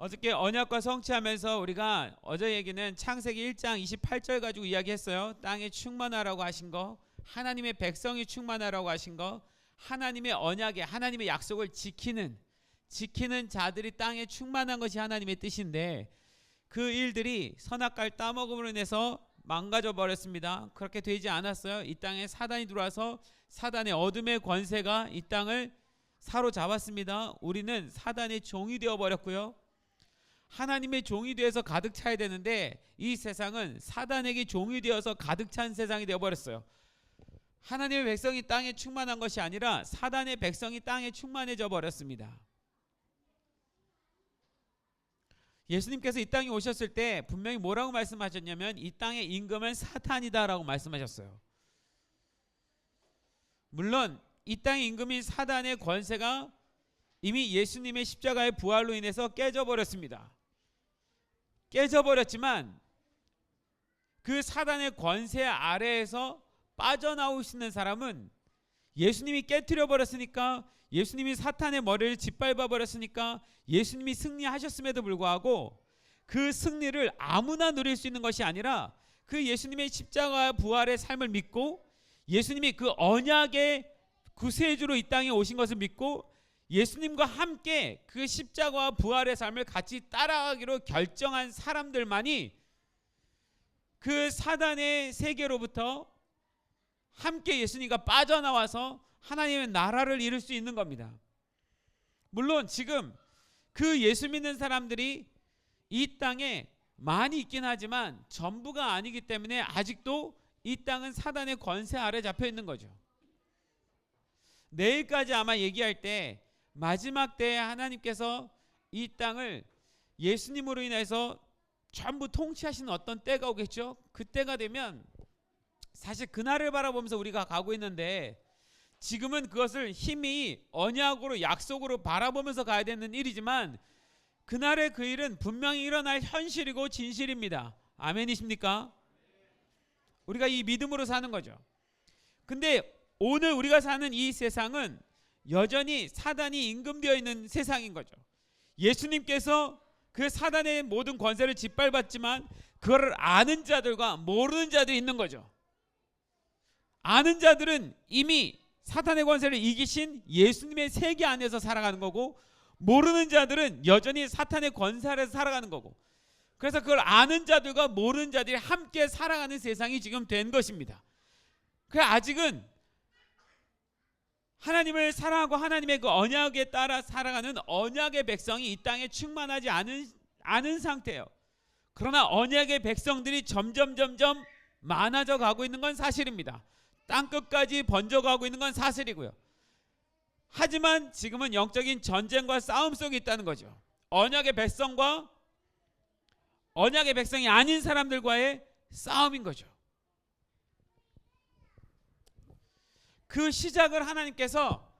어저께 언약과 성취하면서 우리가 어제 얘기는 창세기 1장 28절 가지고 이야기했어요. 땅에 충만하라고 하신 거, 하나님의 백성이 충만하라고 하신 거, 하나님의 언약에 하나님의 약속을 지키는 자들이 땅에 충만한 것이 하나님의 뜻인데 그 일들이 선악과를 따먹음으로 인해서 망가져 버렸습니다. 그렇게 되지 않았어요. 이 땅에 사단이 들어와서 사단의 어둠의 권세가 이 땅을 사로잡았습니다. 우리는 사단의 종이 되어 버렸고요. 하나님의 종이 되어서 가득 차야 되는데 이 세상은 사단에게 종이 되어서 가득 찬 세상이 되어 버렸어요. 하나님의 백성이 땅에 충만한 것이 아니라 사단의 백성이 땅에 충만해져 버렸습니다. 예수님께서 이 땅에 오셨을 때 분명히 뭐라고 말씀하셨냐면 이 땅의 임금은 사탄이다라고 말씀하셨어요. 물론 이 땅의 임금인 사단의 권세가 이미 예수님의 십자가의 부활로 인해서 깨져버렸습니다. 깨져버렸지만 그 사단의 권세 아래에서 빠져나오시는 사람은 예수님이 깨트려 버렸으니까, 예수님이 사탄의 머리를 짓밟아 버렸으니까 예수님이 승리하셨음에도 불구하고 그 승리를 아무나 누릴 수 있는 것이 아니라 그 예수님의 십자가 부활의 삶을 믿고 예수님이 그 언약의 구세주로 이 땅에 오신 것을 믿고 예수님과 함께 그 십자가와 부활의 삶을 같이 따라가기로 결정한 사람들만이 그 사단의 세계로부터 함께 예수님과 빠져나와서 하나님의 나라를 이룰 수 있는 겁니다. 물론 지금 그 예수 믿는 사람들이 이 땅에 많이 있긴 하지만 전부가 아니기 때문에 아직도 이 땅은 사단의 권세 아래 잡혀 있는 거죠. 내일까지 아마 얘기할 때 마지막 때에 하나님께서 이 땅을 예수님으로 인해서 전부 통치하시는 어떤 때가 오겠죠. 그때가 되면 사실 그날을 바라보면서 우리가 가고 있는데 지금은 그것을 힘이 언약으로 약속으로 바라보면서 가야 되는 일이지만 그날의 그 일은 분명히 일어날 현실이고 진실입니다. 아멘이십니까? 우리가 이 믿음으로 사는 거죠. 근데 오늘 우리가 사는 이 세상은 여전히 사단이 임금되어 있는 세상인 거죠. 예수님께서 그 사단의 모든 권세를 짓밟았지만 그거를 아는 자들과 모르는 자들이 있는 거죠. 아는 자들은 이미 사탄의 권세를 이기신 예수님의 세계 안에서 살아가는 거고, 모르는 자들은 여전히 사탄의 권세 아래서 살아가는 거고, 그래서 그걸 아는 자들과 모르는 자들이 함께 살아가는 세상이 지금 된 것입니다. 그 아직은 하나님을 사랑하고 하나님의 그 언약에 따라 살아가는 언약의 백성이 이 땅에 충만하지 않은 상태예요. 그러나 언약의 백성들이 점점 많아져 가고 있는 건 사실입니다. 땅끝까지 번져가고 있는 건 사실이고요. 하지만 지금은 영적인 전쟁과 싸움 속에 있다는 거죠. 언약의 백성과 언약의 백성이 아닌 사람들과의 싸움인 거죠. 그 시작을 하나님께서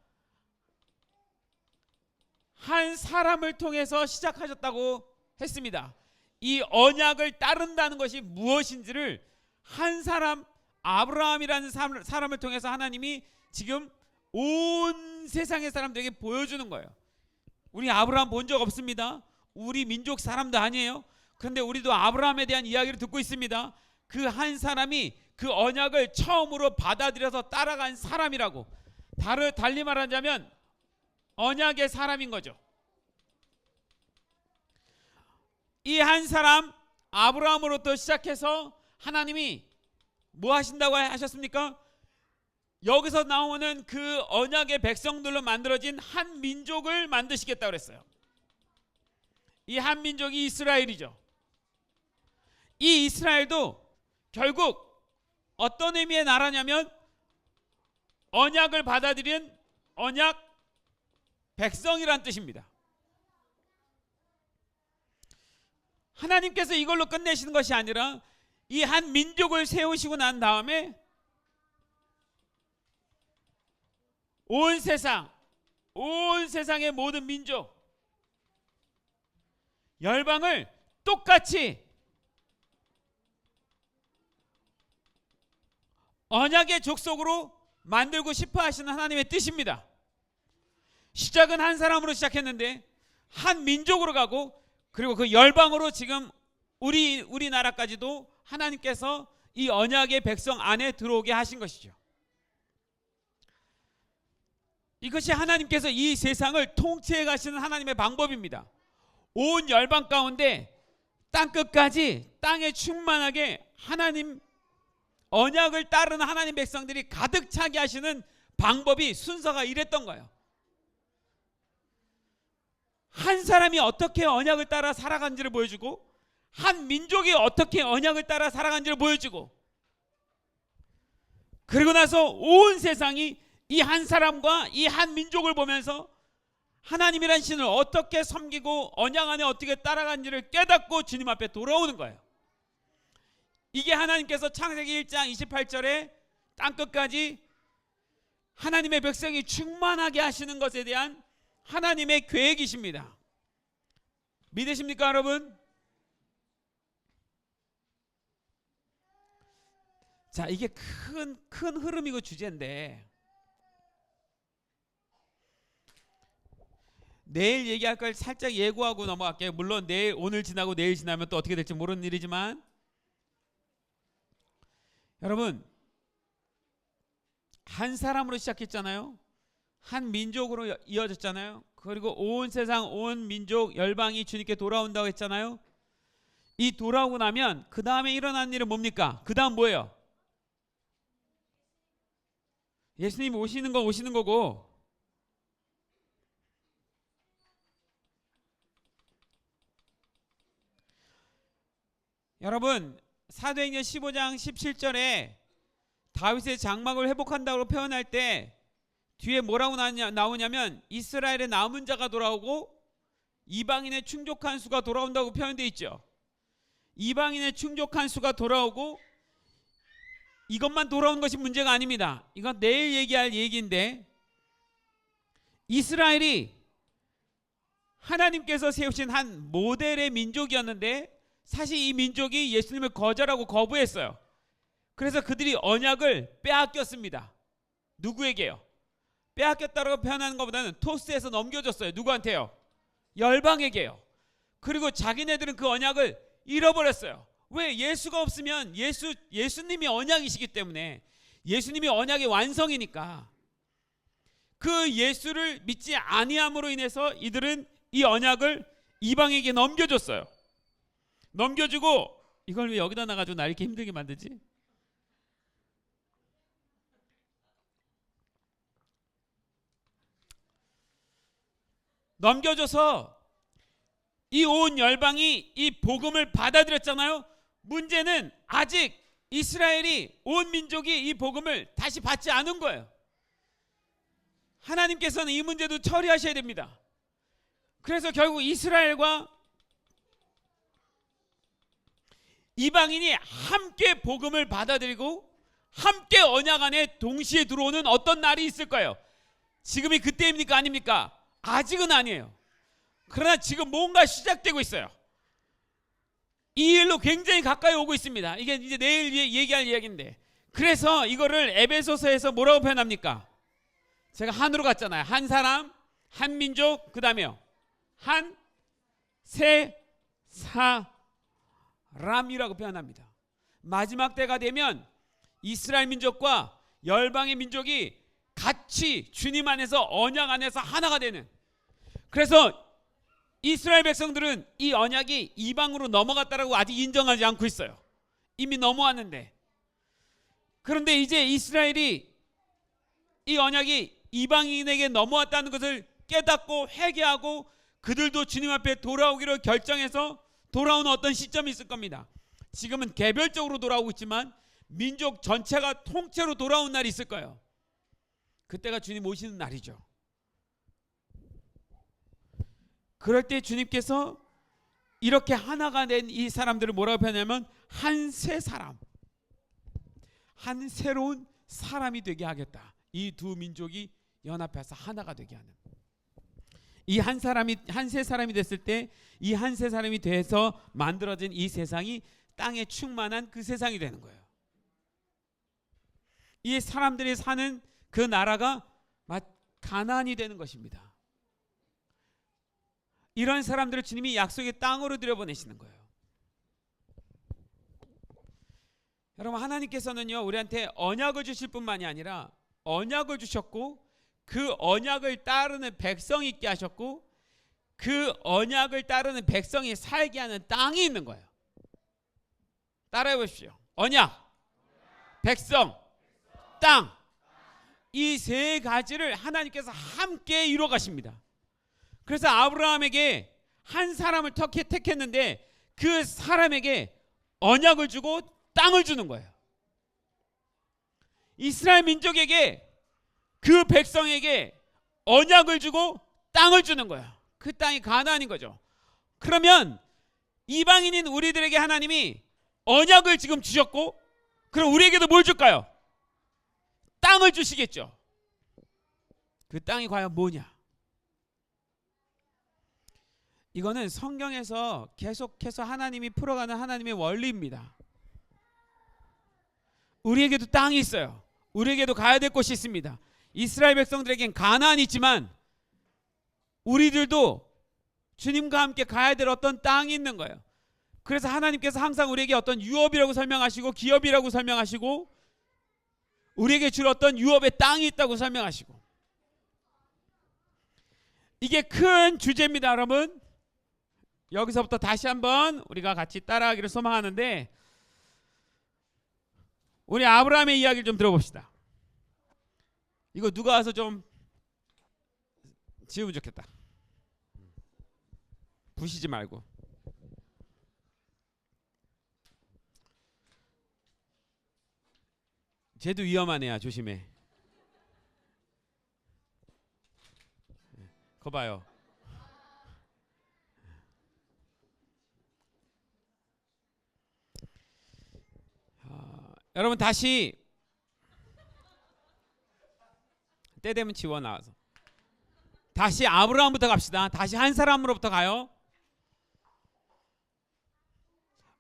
한 사람을 통해서 시작하셨다고 했습니다. 이 언약을 따른다는 것이 무엇인지를 한 사람, 아브라함이라는 사람을 통해서 하나님이 지금 온 세상의 사람들에게 보여주는 거예요. 우리 아브라함 본 적 없습니다. 우리 민족 사람도 아니에요. 그런데 우리도 아브라함에 대한 이야기를 듣고 있습니다. 그 한 사람이 그 언약을 처음으로 받아들여서 따라간 사람이라고, 달리 말하자면 언약의 사람인 거죠. 이 한 사람 아브라함으로부터 시작해서 하나님이 뭐 하신다고 하셨습니까? 여기서 나오는 그 언약의 백성들로 만들어진 한 민족을 만드시겠다고 그랬어요. 이 한 민족이 이스라엘이죠. 이 이스라엘도 결국 어떤 의미의 나라냐면 언약을 받아들인 언약 백성이란 뜻입니다. 하나님께서 이걸로 끝내시는 것이 아니라 이 한 민족을 세우시고 난 다음에 온 세상의 모든 민족, 열방을 똑같이 언약의 족속으로 만들고 싶어 하시는 하나님의 뜻입니다. 시작은 한 사람으로 시작했는데 한 민족으로 가고 그리고 그 열방으로 지금 우리나라까지도 하나님께서 이 언약의 백성 안에 들어오게 하신 것이죠. 이것이 하나님께서 이 세상을 통치해 가시는 하나님의 방법입니다. 온 열방 가운데 땅 끝까지 땅에 충만하게 하나님 언약을 따르는 하나님 백성들이 가득 차게 하시는 방법이 순서가 이랬던 거예요. 한 사람이 어떻게 언약을 따라 살아간지를 보여주고 한 민족이 어떻게 언약을 따라 살아간지를 보여주고 그리고 나서 온 세상이 이 한 사람과 이 한 민족을 보면서 하나님이란 신을 어떻게 섬기고 언약 안에 어떻게 따라간지를 깨닫고 주님 앞에 돌아오는 거예요. 이게 하나님께서 창세기 1장 28절에 땅끝까지 하나님의 백성이 충만하게 하시는 것에 대한 하나님의 계획이십니다. 믿으십니까, 여러분? 자, 이게 큰 흐름이고 주제인데 내일 얘기할 걸 살짝 예고하고 넘어갈게요. 물론 내일, 오늘 지나고 내일 지나면 또 어떻게 될지 모르는 일이지만 여러분, 한 사람으로 시작했잖아요. 한 민족으로 이어졌잖아요. 그리고 온 세상 온 민족 열방이 주님께 돌아온다고 했잖아요. 이 돌아오고 나면 그 다음에 일어나는 일은 뭡니까? 그 다음 뭐예요? 예수님이 오시는 건 오시는 거고 여러분 사도행전 15장 17절에 다윗의 장막을 회복한다고 표현할 때 뒤에 뭐라고 나오냐면 이스라엘의 남은 자가 돌아오고 이방인의 충족한 수가 돌아온다고 표현되어 있죠. 이방인의 충족한 수가 돌아오고 이것만 돌아온 것이 문제가 아닙니다. 이건 내일 얘기할 얘기인데 이스라엘이 하나님께서 세우신 한 모델의 민족이었는데 사실 이 민족이 예수님을 거절하고 거부했어요. 그래서 그들이 언약을 빼앗겼습니다. 누구에게요? 빼앗겼다고 표현하는 것보다는 토스에서 넘겨줬어요. 누구한테요? 열방에게요. 그리고 자기네들은 그 언약을 잃어버렸어요. 왜? 예수가 없으면 예수님이 언약이시기 때문에 예수님이 언약의 완성이니까 그 예수를 믿지 아니함으로 인해서 이들은 이 언약을 이방에게 넘겨줬어요. 넘겨주고 이걸 왜 여기다 놔가지고 나 이렇게 힘들게 만들지? 넘겨줘서 이 온 열방이 이 복음을 받아들였잖아요. 문제는 아직 이스라엘이 온 민족이 이 복음을 다시 받지 않은 거예요. 하나님께서는 이 문제도 처리하셔야 됩니다. 그래서 결국 이스라엘과 이방인이 함께 복음을 받아들이고 함께 언약 안에 동시에 들어오는 어떤 날이 있을 거예요. 지금이 그때입니까? 아닙니까? 아직은 아니에요. 그러나 지금 뭔가 시작되고 있어요. 이 일로 굉장히 가까이 오고 있습니다. 이게 이제 내일 얘기할 이야기인데 그래서 이거를 에베소서에서 뭐라고 표현합니까? 제가 한으로 갔잖아요. 한 사람, 한 민족, 그 다음에요 한 세 사람이라고 표현합니다. 마지막 때가 되면 이스라엘 민족과 열방의 민족이 같이 주님 안에서 언약 안에서 하나가 되는, 그래서 이스라엘 백성들은 이 언약이 이방으로 넘어갔다라고 아직 인정하지 않고 있어요. 이미 넘어왔는데. 그런데 이제 이스라엘이 이 언약이 이방인에게 넘어왔다는 것을 깨닫고 회개하고 그들도 주님 앞에 돌아오기로 결정해서 돌아오는 어떤 시점이 있을 겁니다. 지금은 개별적으로 돌아오고 있지만 민족 전체가 통째로 돌아온 날이 있을 거예요. 그때가 주님 오시는 날이죠. 그럴 때 주님께서 이렇게 하나가 된 이 사람들을 뭐라고 표현하냐면 한 새 사람, 한 새로운 사람이 되게 하겠다. 이 두 민족이 연합해서 하나가 되게 하는, 이 한 사람이 한 새 사람이 됐을 때 이 한 새 사람이 돼서 만들어진 이 세상이 땅에 충만한 그 세상이 되는 거예요. 이 사람들이 사는 그 나라가 가나안이 되는 것입니다. 이런 사람들을 주님이 약속의 땅으로 들여보내시는 거예요. 여러분, 하나님께서는요 우리한테 언약을 주실 뿐만이 아니라 언약을 주셨고 그 언약을 따르는 백성이 있게 하셨고 그 언약을 따르는 백성이 살게 하는 땅이 있는 거예요. 따라해 보십시오. 언약, 백성, 땅. 이 세 가지를 하나님께서 함께 이루어 가십니다. 그래서 아브라함에게 한 사람을 택했는데 그 사람에게 언약을 주고 땅을 주는 거예요. 이스라엘 민족에게 그 백성에게 언약을 주고 땅을 주는 거예요. 그 땅이 가나안인 거죠. 그러면 이방인인 우리들에게 하나님이 언약을 지금 주셨고 그럼 우리에게도 뭘 줄까요? 땅을 주시겠죠. 그 땅이 과연 뭐냐? 이거는 성경에서 계속해서 하나님이 풀어가는 하나님의 원리입니다. 우리에게도 땅이 있어요. 우리에게도 가야 될 곳이 있습니다. 이스라엘 백성들에겐 가나안이 있지만 우리들도 주님과 함께 가야 될 어떤 땅이 있는 거예요. 그래서 하나님께서 항상 우리에게 어떤 유업이라고 설명하시고 기업이라고 설명하시고 우리에게 줄 어떤 유업의 땅이 있다고 설명하시고, 이게 큰 주제입니다. 여러분, 여기서부터 다시 한번 우리가 같이 따라하기를 소망하는데, 우리 아브라함의 이야기를 좀 들어봅시다. 이거 누가 와서 좀 지우면 좋겠다. 부시지 말고. 쟤도 위험한 애야. 조심해. 거 봐요. 여러분 다시 때 되면 지워 나와서 다시 아브라함부터 갑시다. 다시 한 사람으로부터 가요.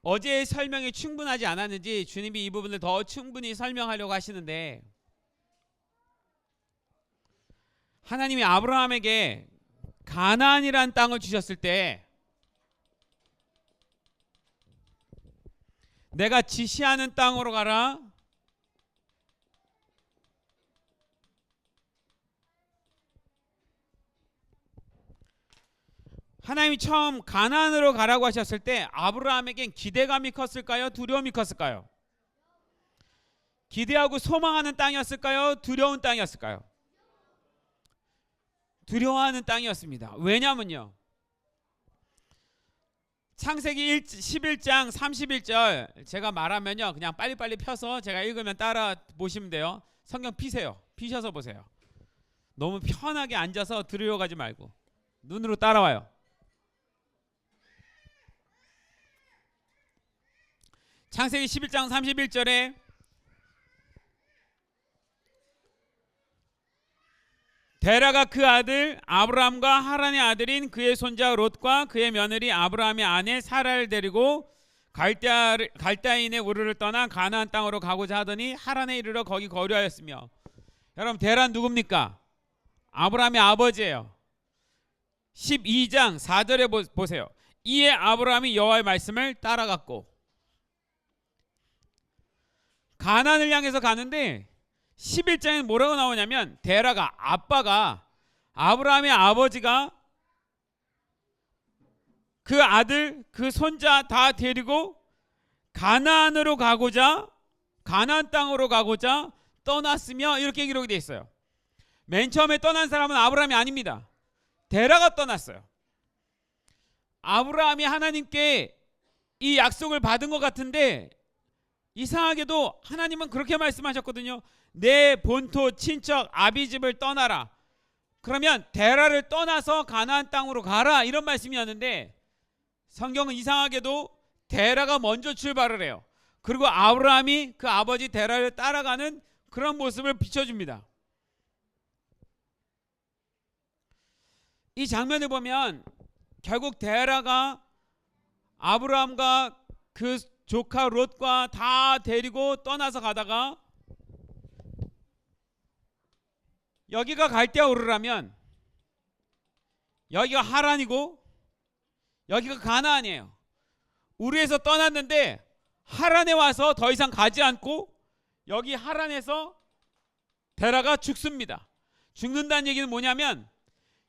어제의 설명이 충분하지 않았는지 주님이 이 부분을 더 충분히 설명하려고 하시는데, 하나님이 아브라함에게 가나안이라는 땅을 주셨을 때 내가 지시하는 땅으로 가라. 하나님이 처음 가나안으로 가라고 하셨을 때 아브라함에겐 기대감이 컸을까요? 두려움이 컸을까요? 기대하고 소망하는 땅이었을까요? 두려운 땅이었을까요? 두려워하는 땅이었습니다. 왜냐면요, 창세기 11장 31절 제가 말하면요 그냥 빨리빨리 펴서 제가 읽으면 따라 보시면 돼요. 성경 피세요. 피셔서 보세요. 너무 편하게 앉아서 들으려고 하지 말고 눈으로 따라와요. 창세기 11장 31절에 데라가 그 아들 아브라함과 하란의 아들인 그의 손자 롯과 그의 며느리 아브라함의 아내 사라를 데리고 갈대아인의 우르를 떠나 가나안 땅으로 가고자 하더니 하란에 이르러 거기 거류하였으며. 여러분, 데라는 누굽니까? 아브라함의 아버지예요. 12장 4절에 보세요. 이에 아브라함이 여호와의 말씀을 따라갔고, 가나안을 향해서 가는데 11장에 뭐라고 나오냐면, 데라가 아빠가 아브라함의 아버지가 그 아들 그 손자 다 데리고 가나안으로 가고자, 가나안 땅으로 가고자 떠났으며, 이렇게 기록이 되어 있어요. 맨 처음에 떠난 사람은 아브라함이 아닙니다. 데라가 떠났어요. 아브라함이 하나님께 이 약속을 받은 것 같은데 이상하게도 하나님은 그렇게 말씀하셨거든요. 내 본토 친척 아비집을 떠나라. 그러면 데라를 떠나서 가나안 땅으로 가라, 이런 말씀이었는데 성경은 이상하게도 데라가 먼저 출발을 해요. 그리고 아브라함이 그 아버지 데라를 따라가는 그런 모습을 비춰줍니다. 이 장면을 보면 결국 데라가 아브라함과 그 조카 롯과 다 데리고 떠나서 가다가 여기가 갈대아 우르라면 여기가 하란이고 여기가 가나안이에요. 우르에서 떠났는데 하란에 와서 더 이상 가지 않고 여기 하란에서 데라가 죽습니다. 죽는다는 얘기는 뭐냐면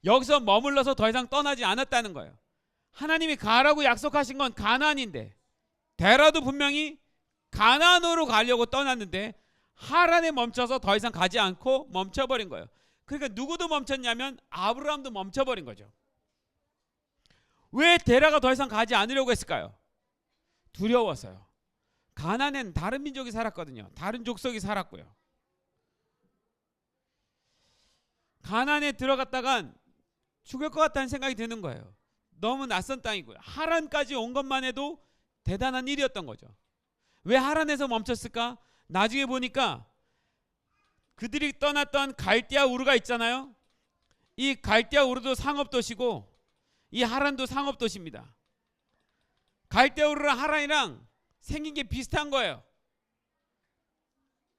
여기서 머물러서 더 이상 떠나지 않았다는 거예요. 하나님이 가라고 약속하신 건 가나안인데 데라도 분명히 가나안으로 가려고 떠났는데 하란에 멈춰서 더 이상 가지 않고 멈춰버린 거예요. 그러니까 누구도 멈췄냐면 아브라함도 멈춰버린 거죠. 왜 데라가 더 이상 가지 않으려고 했을까요? 두려워서요. 가나안엔 다른 민족이 살았거든요. 다른 족속이 살았고요. 가나안에 들어갔다간 죽을 것 같다는 생각이 드는 거예요. 너무 낯선 땅이고요. 하란까지 온 것만 해도 대단한 일이었던 거죠. 왜 하란에서 멈췄을까? 나중에 보니까 그들이 떠났던 갈대아 우르가 있잖아요. 이 갈대아 우르도 상업도시고 이 하란도 상업도시입니다. 갈대아 우르랑 하란이랑 생긴 게 비슷한 거예요.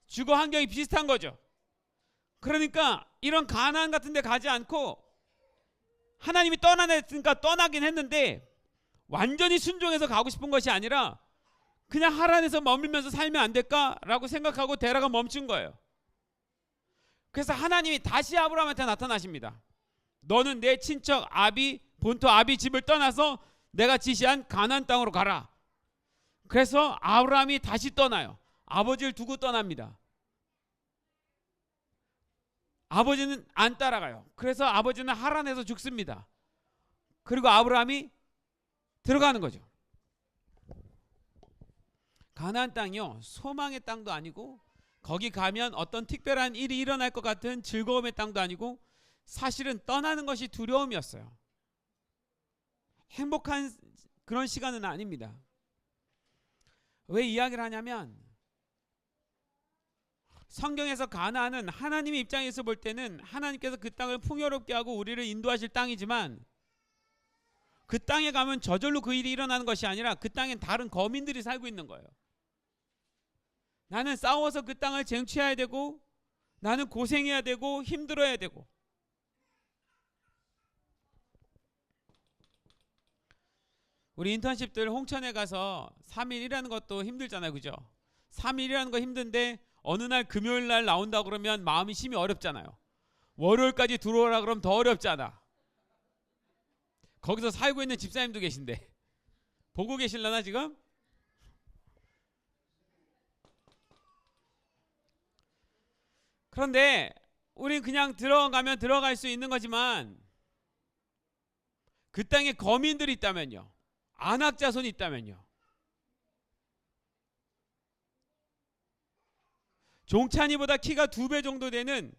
주거 환경이 비슷한 거죠. 그러니까 이런 가나안 같은 데 가지 않고 하나님이 떠나냈으니까 떠나긴 했는데 완전히 순종해서 가고 싶은 것이 아니라 그냥 하란에서 머물면서 살면 안 될까라고 생각하고 데라가 멈춘 거예요. 그래서 하나님이 다시 아브라함한테 나타나십니다. 너는 내 친척 아비 본토 아비 집을 떠나서 내가 지시한 가나안 땅으로 가라. 그래서 아브라함이 다시 떠나요. 아버지를 두고 떠납니다. 아버지는 안 따라가요. 그래서 아버지는 하란에서 죽습니다. 그리고 아브라함이 들어가는 거죠. 가나안 땅이요, 소망의 땅도 아니고 거기 가면 어떤 특별한 일이 일어날 것 같은 즐거움의 땅도 아니고 사실은 떠나는 것이 두려움이었어요. 행복한 그런 시간은 아닙니다. 왜 이야기를 하냐면 성경에서 가나안은 하나님의 입장에서 볼 때는 하나님께서 그 땅을 풍요롭게 하고 우리를 인도하실 땅이지만 그 땅에 가면 저절로 그 일이 일어나는 것이 아니라 그 땅엔 다른 거민들이 살고 있는 거예요. 나는 싸워서 그 땅을 쟁취해야 되고 나는 고생해야 되고 힘들어야 되고 우리 인턴십들 홍천에 가서 3일 일하는 것도 힘들잖아요. 그죠? 3일 일하는 거 힘든데 어느 날 금요일 날 나온다 그러면 마음이 심히 어렵잖아요. 월요일까지 들어오라 그러면 더 어렵잖아. 거기서 살고 있는 집사님도 계신데 보고 계실려나 지금? 그런데 우린 그냥 들어가면 들어갈 수 있는 거지만 그 땅에 거민들이 있다면요, 안악자손이 있다면요, 종찬이보다 키가 2배 정도 되는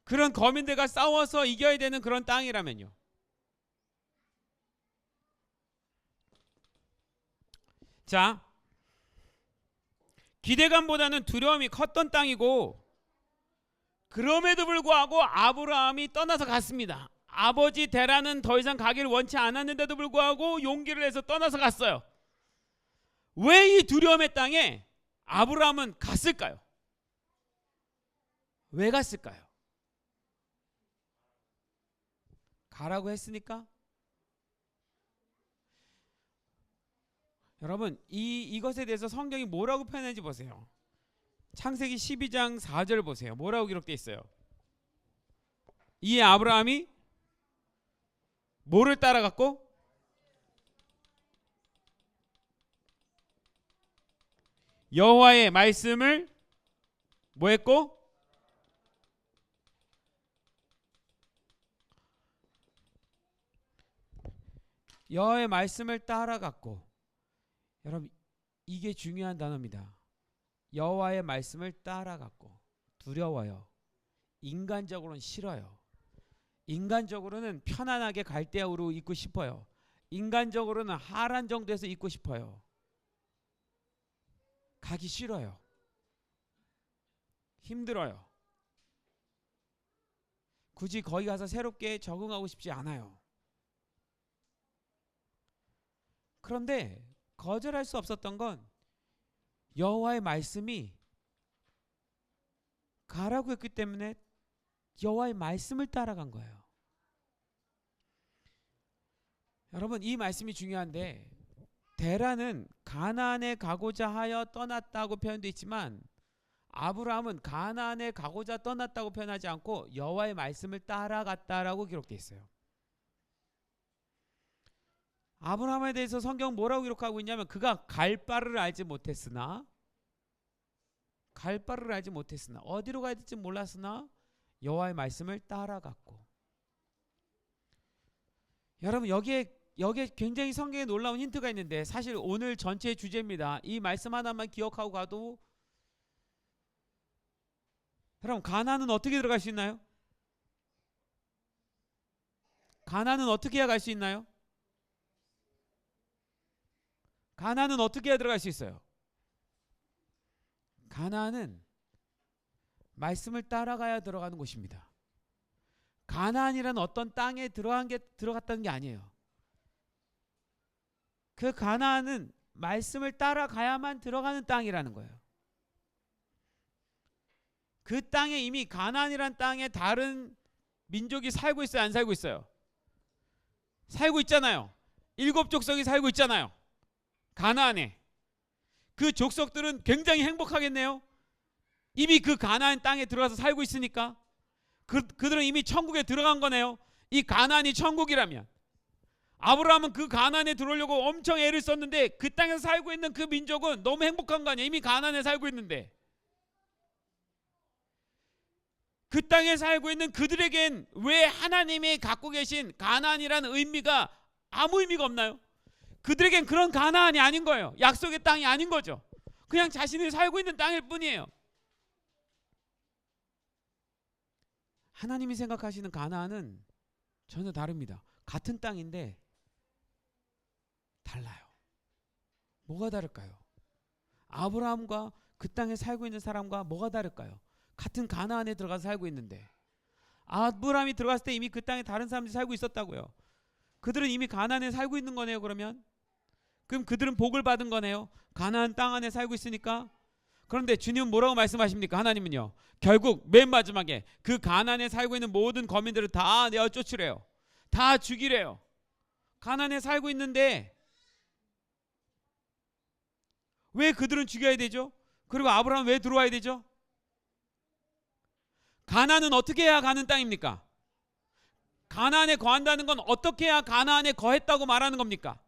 그런 거민들과 싸워서 이겨야 되는 그런 땅이라면요. 자, 기대감보다는 두려움이 컸던 땅이고 그럼에도 불구하고 아브라함이 떠나서 갔습니다. 아버지 데라는 더 이상 가기를 원치 않았는데도 불구하고 용기를 내서 떠나서 갔어요. 왜 이 두려움의 땅에 아브라함은 갔을까요? 왜 갔을까요? 가라고 했으니까? 여러분, 이것에 대해서 성경이 뭐라고 표현했는지 보세요. 창세기 12장 4절 보세요. 뭐라고 기록되어 있어요? 이에 아브라함이 뭐를 따라갔고? 여호와의 말씀을 뭐 했고? 여호와의 말씀을 따라갔고. 여러분, 이게 중요한 단어입니다. 여호와의 말씀을 따라갔고. 두려워요. 인간적으로는 싫어요. 인간적으로는 편안하게 갈대아우로 있고 싶어요. 인간적으로는 하란 정도에서 있고 싶어요. 가기 싫어요. 힘들어요. 굳이 거기 가서 새롭게 적응하고 싶지 않아요. 그런데 거절할 수 없었던 건 여호와의 말씀이 가라고 했기 때문에 여호와의 말씀을 따라간 거예요. 여러분 이 말씀이 중요한데 데라는 가나안에 가고자 하여 떠났다고 표현되어 있지만 아브라함은 가나안에 가고자 떠났다고 표현하지 않고 여호와의 말씀을 따라갔다라고 기록되어 있어요. 아브라함에 대해서 성경 뭐라고 기록하고 있냐면 그가 갈 바를 알지 못했으나 어디로 가야 될지 몰랐으나 여호와의 말씀을 따라갔고. 여러분 여기에 굉장히 성경에 놀라운 힌트가 있는데 사실 오늘 전체의 주제입니다. 이 말씀 하나만 기억하고 가도 여러분 가나안은 어떻게 들어갈 수 있나요? 가나안은 어떻게 해야 갈 수 있나요? 가나안은 어떻게 해야 들어갈 수 있어요? 가나안은 말씀을 따라가야 들어가는 곳입니다. 가나안이라는 어떤 땅에 들어갔다는 게 아니에요. 그 가나안은 말씀을 따라가야만 들어가는 땅이라는 거예요. 그 땅에 이미 가나안이라는 땅에 다른 민족이 살고 있어요? 안 살고 있어요? 살고 있잖아요. 7족속이 살고 있잖아요. 가나안에. 그 족속들은 굉장히 행복하겠네요. 이미 그 가나안 땅에 들어가서 살고 있으니까. 그들은 이미 천국에 들어간 거네요. 이 가나안이 천국이라면. 아브라함은 그 가나안에 들어오려고 엄청 애를 썼는데 그 땅에서 살고 있는 그 민족은 너무 행복한 거 아니에요. 이미 가나안에 살고 있는데. 그 땅에 살고 있는 그들에겐 왜 하나님이 갖고 계신 가나안이라는 의미가 아무 의미가 없나요? 그들에겐 그런 가나안이 아닌 거예요. 약속의 땅이 아닌 거죠. 그냥 자신이 살고 있는 땅일 뿐이에요. 하나님이 생각하시는 가나안은 전혀 다릅니다. 같은 땅인데 달라요. 뭐가 다를까요? 아브라함과 그 땅에 살고 있는 사람과 뭐가 다를까요? 같은 가나안에 들어가서 살고 있는데 아브라함이 들어갔을 때 이미 그 땅에 다른 사람들이 살고 있었다고요. 그들은 이미 가나안에 살고 있는 거네요. 그럼 그들은 복을 받은 거네요. 가나안 땅 안에 살고 있으니까. 그런데 주님은 뭐라고 말씀하십니까? 하나님은요. 결국 맨 마지막에 그 가나안에 살고 있는 모든 거민들을 다 내어 쫓으래요. 다 죽이래요. 가나안에 살고 있는데 왜 그들은 죽여야 되죠? 그리고 아브라함은 왜 들어와야 되죠? 가나안은 어떻게 해야 가는 땅입니까? 가나안에 거한다는 건 어떻게 해야 가나안에 거했다고 말하는 겁니까?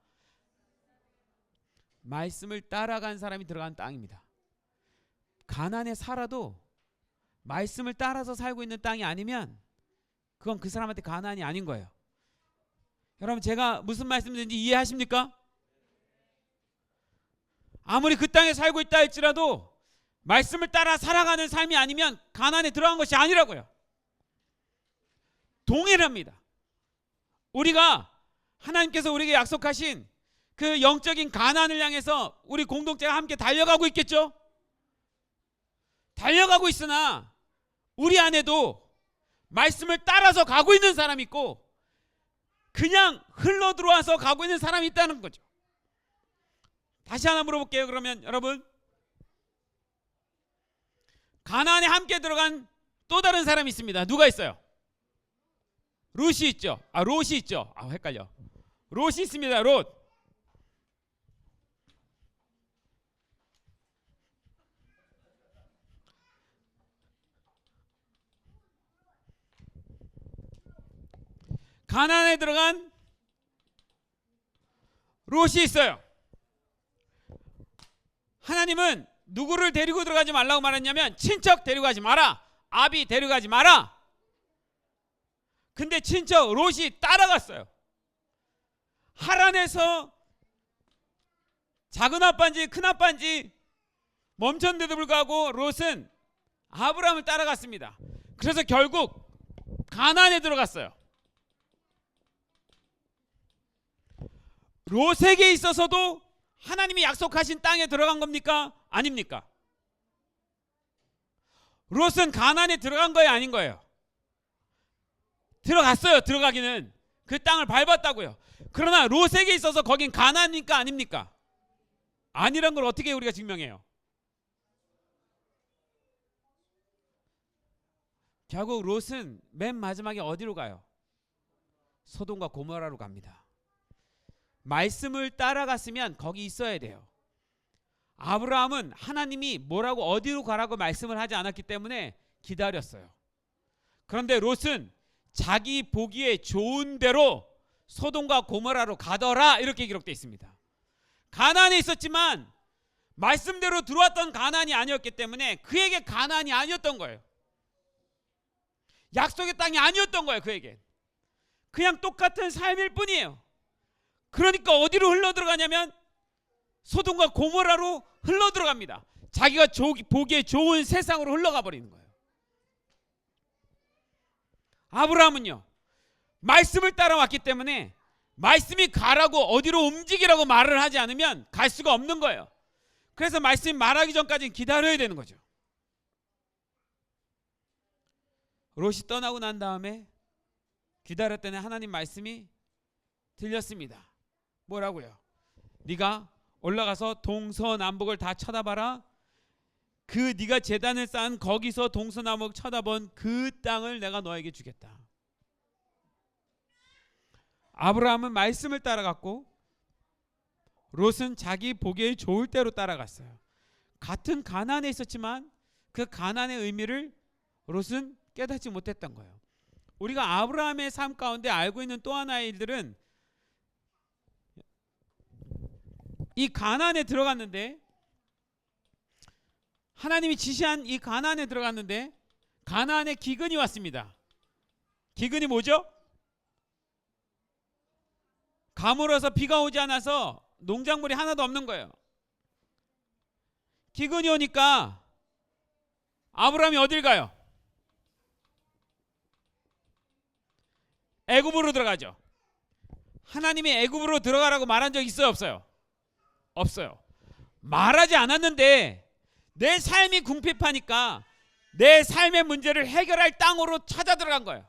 말씀을 따라간 사람이 들어간 땅입니다. 가나안에 살아도 말씀을 따라서 살고 있는 땅이 아니면 그건 그 사람한테 가나안이 아닌 거예요. 여러분 제가 무슨 말씀인지 이해하십니까? 아무리 그 땅에 살고 있다 할지라도 말씀을 따라 살아가는 삶이 아니면 가나안에 들어간 것이 아니라고요. 동일합니다. 우리가 하나님께서 우리에게 약속하신 그 영적인 가나안을 향해서 우리 공동체가 함께 달려가고 있겠죠? 달려가고 있으나 우리 안에도 말씀을 따라서 가고 있는 사람이 있고 그냥 흘러 들어와서 가고 있는 사람이 있다는 거죠. 다시 하나 물어볼게요. 그러면 여러분 가나안에 함께 들어간 또 다른 사람이 있습니다. 누가 있어요? 롯이 있죠. 롯이 있죠. 헷갈려. 롯이 있습니다. 롯. 가나안에 들어간 롯이 있어요. 하나님은 누구를 데리고 들어가지 말라고 말했냐면 친척 데리고 가지 마라. 아비 데려가지 마라. 근데 친척 롯이 따라갔어요. 하란에서 작은 아빠인지 큰 아빠인지 멈췄는데도 불구하고 롯은 아브라함을 따라갔습니다. 그래서 결국 가나안에 들어갔어요. 롯에게 있어서도 하나님이 약속하신 땅에 들어간 겁니까? 아닙니까? 롯은 가나안에 들어간 거예요? 아닌 거예요? 들어갔어요. 들어가기는. 그 땅을 밟았다고요. 그러나 롯에게 있어서 거긴 가나안입니까? 아닙니까? 아니란 걸 어떻게 우리가 증명해요? 결국 롯은 맨 마지막에 어디로 가요? 소돔과 고모라로 갑니다. 말씀을 따라갔으면 거기 있어야 돼요. 아브라함은 하나님이 뭐라고 어디로 가라고 말씀을 하지 않았기 때문에 기다렸어요. 그런데 롯은 자기 보기에 좋은 대로 소돔과 고모라로 가더라 이렇게 기록되어 있습니다. 가나안에 있었지만 말씀대로 들어왔던 가나안이 아니었기 때문에 그에게 가나안이 아니었던 거예요. 약속의 땅이 아니었던 거예요. 그에게 그냥 똑같은 삶일 뿐이에요. 그러니까 어디로 흘러들어가냐면 소돔과 고모라로 흘러들어갑니다. 자기가 보기에 좋은 세상으로 흘러가 버리는 거예요. 아브라함은요, 말씀을 따라왔기 때문에 말씀이 가라고 어디로 움직이라고 말을 하지 않으면 갈 수가 없는 거예요. 그래서 말씀이 말하기 전까지는 기다려야 되는 거죠. 롯이 떠나고 난 다음에 기다렸더니 하나님 말씀이 들렸습니다. 뭐라고요? 네가 올라가서 동서남북을 다 쳐다봐라. 그 네가 제단을 쌓은 거기서 동서남북 쳐다본 그 땅을 내가 너에게 주겠다. 아브라함은 말씀을 따라갔고 롯은 자기 보기에 좋을 대로 따라갔어요. 같은 가나안에 있었지만 그 가나안의 의미를 롯은 깨닫지 못했던 거예요. 우리가 아브라함의 삶 가운데 알고 있는 또 하나의 일들은 이 가나안에 들어갔는데 하나님이 지시한 이 가나안에 들어갔는데 가나안에 기근이 왔습니다. 기근이 뭐죠? 가물어서 비가 오지 않아서 농작물이 하나도 없는 거예요. 기근이 오니까 아브라함이 어딜 가요? 애굽으로 들어가죠. 하나님이 애굽으로 들어가라고 말한 적 있어요, 없어요? 없어요. 말하지 않았는데 내 삶이 궁핍하니까 내 삶의 문제를 해결할 땅으로 찾아 들어간 거예요.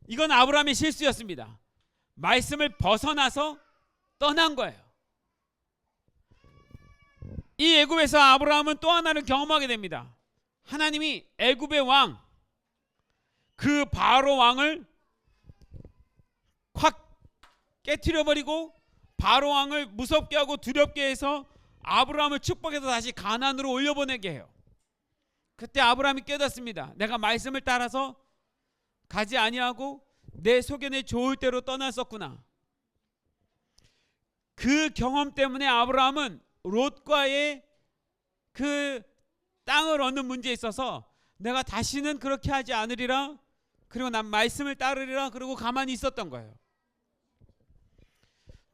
이건 아브라함의 실수였습니다. 말씀을 벗어나서 떠난 거예요. 이 애굽에서 아브라함은 또 하나를 경험하게 됩니다. 하나님이 애굽의 왕, 그 바로 왕을 확 깨트려버리고 바로 왕을 무섭게 하고 두렵게 해서 아브라함을 축복해서 다시 가나안으로 올려보내게 해요. 그때 아브라함이 깨닫습니다. 내가 말씀을 따라서 가지 아니하고 내 소견에 좋을 대로 떠났었구나. 그 경험 때문에 아브라함은 롯과의 그 땅을 얻는 문제에 있어서 내가 다시는 그렇게 하지 않으리라, 그리고 난 말씀을 따르리라, 그리고 가만히 있었던 거예요.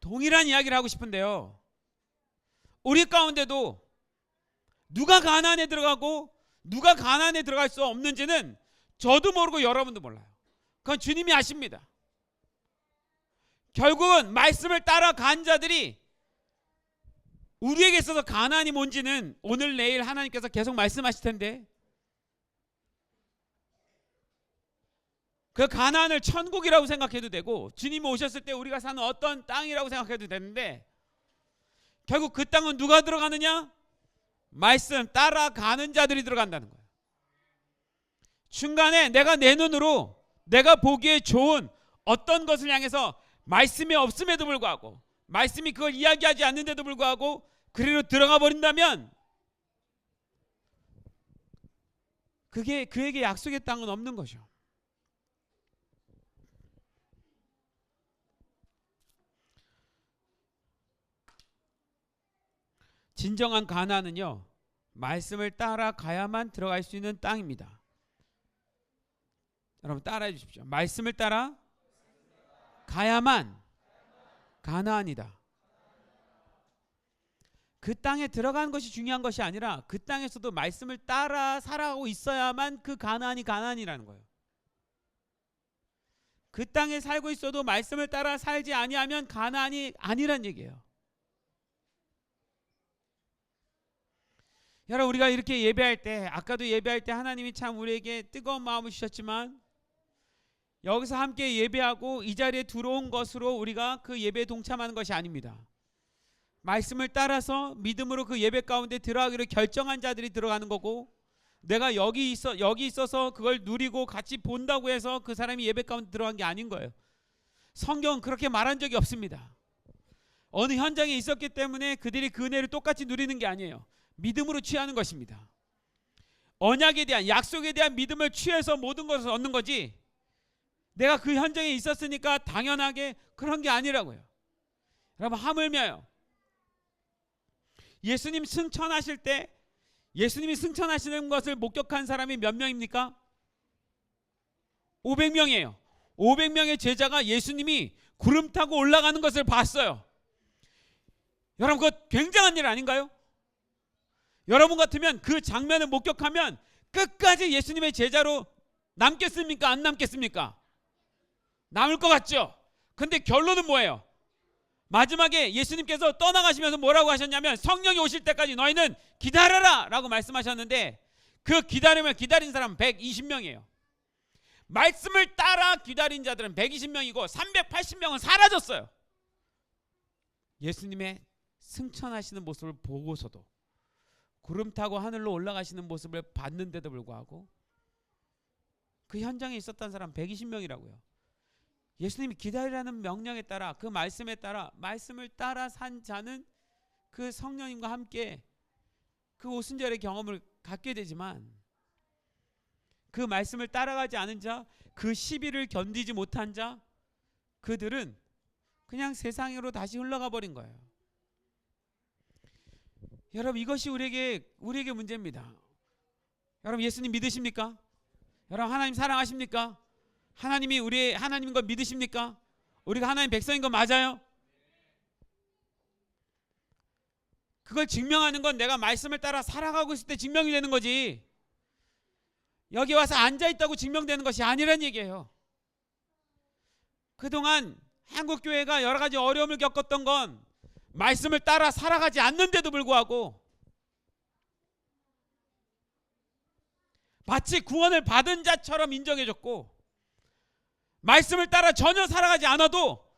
동일한 이야기를 하고 싶은데요, 우리 가운데도 누가 가나안에 들어가고 누가 가나안에 들어갈 수 없는지는 저도 모르고 여러분도 몰라요. 그건 주님이 아십니다. 결국은 말씀을 따라간 자들이 우리에게 있어서 가나안이 뭔지는 오늘 내일 하나님께서 계속 말씀하실 텐데, 그 가나안을 천국이라고 생각해도 되고 주님이 오셨을 때 우리가 사는 어떤 땅이라고 생각해도 되는데, 결국 그 땅은 누가 들어가느냐? 말씀 따라가는 자들이 들어간다는 거예요. 중간에 내가 내 눈으로 내가 보기에 좋은 어떤 것을 향해서 말씀이 없음에도 불구하고, 말씀이 그걸 이야기하지 않는데도 불구하고 그리로 들어가 버린다면 그게 그에게 약속의 땅은 없는 거죠. 진정한 가나안은요, 말씀을 따라가야만 들어갈 수 있는 땅입니다. 여러분 따라해 주십시오. 말씀을 따라 가야만 가나안이다. 그 땅에 들어가는 것이 중요한 것이 아니라 그 땅에서도 말씀을 따라 살아가고 있어야만 그 가나안이 가나안이라는 거예요. 그 땅에 살고 있어도 말씀을 따라 살지 아니하면 가나안이 아니란 얘기예요. 여러분, 우리가 이렇게 예배할 때, 아까도 예배할 때 하나님이 참 우리에게 뜨거운 마음을 주셨지만, 여기서 함께 예배하고 이 자리에 들어온 것으로 우리가 그 예배에 동참하는 것이 아닙니다. 말씀을 따라서 믿음으로 그 예배 가운데 들어가기로 결정한 자들이 들어가는 거고, 내가 여기 있어서 그걸 누리고 같이 본다고 해서 그 사람이 예배 가운데 들어간 게 아닌 거예요. 성경은 그렇게 말한 적이 없습니다. 어느 현장에 있었기 때문에 그들이 그 은혜를 똑같이 누리는 게 아니에요. 믿음으로 취하는 것입니다. 언약에 대한, 약속에 대한 믿음을 취해서 모든 것을 얻는 거지, 내가 그 현장에 있었으니까 당연하게 그런 게 아니라고요. 여러분, 하물며요, 예수님 승천하실 때 예수님이 승천하시는 것을 목격한 사람이 몇 명입니까? 500명이에요. 500명의 제자가 예수님이 구름 타고 올라가는 것을 봤어요. 여러분, 그거 굉장한 일 아닌가요? 여러분 같으면 그 장면을 목격하면 끝까지 예수님의 제자로 남겠습니까? 안 남겠습니까? 남을 것 같죠? 근데 결론은 뭐예요? 마지막에 예수님께서 떠나가시면서 뭐라고 하셨냐면, 성령이 오실 때까지 너희는 기다려라 라고 말씀하셨는데, 그 기다린 사람은 120명이에요. 말씀을 따라 기다린 자들은 120명이고 380명은 사라졌어요. 예수님의 승천하시는 모습을 보고서도, 구름 타고 하늘로 올라가시는 모습을 봤는데도 불구하고 그 현장에 있었던 사람 120명이라고요. 예수님이 기다리라는 명령에 따라, 그 말씀에 따라, 말씀을 따라 산 자는 그 성령님과 함께 그 오순절의 경험을 갖게 되지만, 그 말씀을 따라가지 않은 자, 그 시비를 견디지 못한 자, 그들은 그냥 세상으로 다시 흘러가 버린 거예요. 여러분, 이것이 우리에게 문제입니다. 여러분, 예수님 믿으십니까? 여러분, 하나님 사랑하십니까? 하나님이 우리의 하나님인 거 믿으십니까? 우리가 하나님 백성인 거 맞아요? 그걸 증명하는 건 내가 말씀을 따라 살아가고 있을 때 증명이 되는 거지, 여기 와서 앉아있다고 증명되는 것이 아니란 얘기예요. 그동안 한국교회가 여러 가지 어려움을 겪었던 건 말씀을 따라 살아가지 않는데도 불구하고 마치 구원을 받은 자처럼 인정해줬고, 말씀을 따라 전혀 살아가지 않아도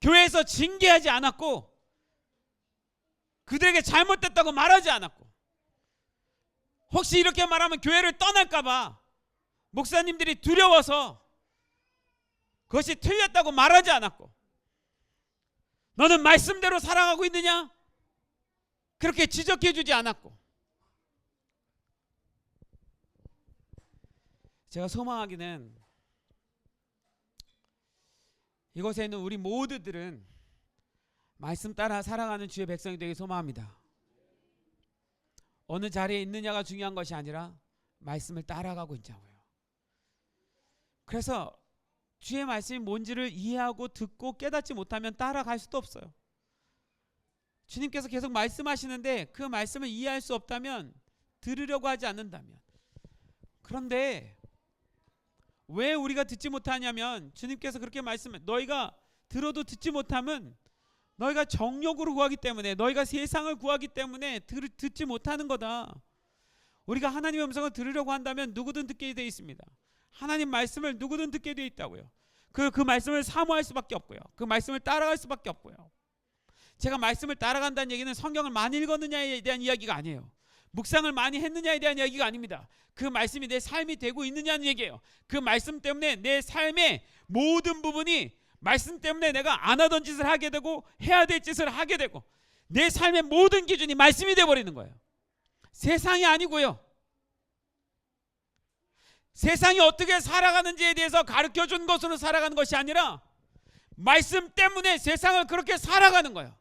교회에서 징계하지 않았고, 그들에게 잘못됐다고 말하지 않았고, 혹시 이렇게 말하면 교회를 떠날까봐 목사님들이 두려워서 그것이 틀렸다고 말하지 않았고, 너는 말씀대로 살아가고 있느냐? 그렇게 지적해주지 않았고. 제가 소망하기는, 이곳에 있는 우리 모두들은 말씀 따라 살아가는 주의 백성이 되길 소망합니다. 어느 자리에 있느냐가 중요한 것이 아니라 말씀을 따라가고 있자고요. 그래서 주의 말씀이 뭔지를 이해하고 듣고 깨닫지 못하면 따라갈 수도 없어요. 주님께서 계속 말씀하시는데 그 말씀을 이해할 수 없다면, 들으려고 하지 않는다면. 그런데 왜 우리가 듣지 못하냐면, 주님께서 그렇게 말씀해, 너희가 들어도 듣지 못하면 너희가 정욕으로 구하기 때문에, 너희가 세상을 구하기 때문에 듣지 못하는 거다. 우리가 하나님의 음성을 들으려고 한다면 누구든 듣게 되어 있습니다. 하나님 말씀을 누구든 듣게 되어 있다고요. 그 말씀을 사모할 수밖에 없고요. 그 말씀을 따라갈 수밖에 없고요. 제가 말씀을 따라간다는 얘기는 성경을 많이 읽었느냐에 대한 이야기가 아니에요. 묵상을 많이 했느냐에 대한 이야기가 아닙니다. 그 말씀이 내 삶이 되고 있느냐는 얘기예요. 그 말씀 때문에 내 삶의 모든 부분이, 말씀 때문에 내가 안 하던 짓을 하게 되고 해야 될 짓을 하게 되고, 내 삶의 모든 기준이 말씀이 되어버리는 거예요. 세상이 아니고요. 세상이 어떻게 살아가는지에 대해서 가르쳐준 것으로 살아가는 것이 아니라 말씀 때문에 세상을 그렇게 살아가는 거예요.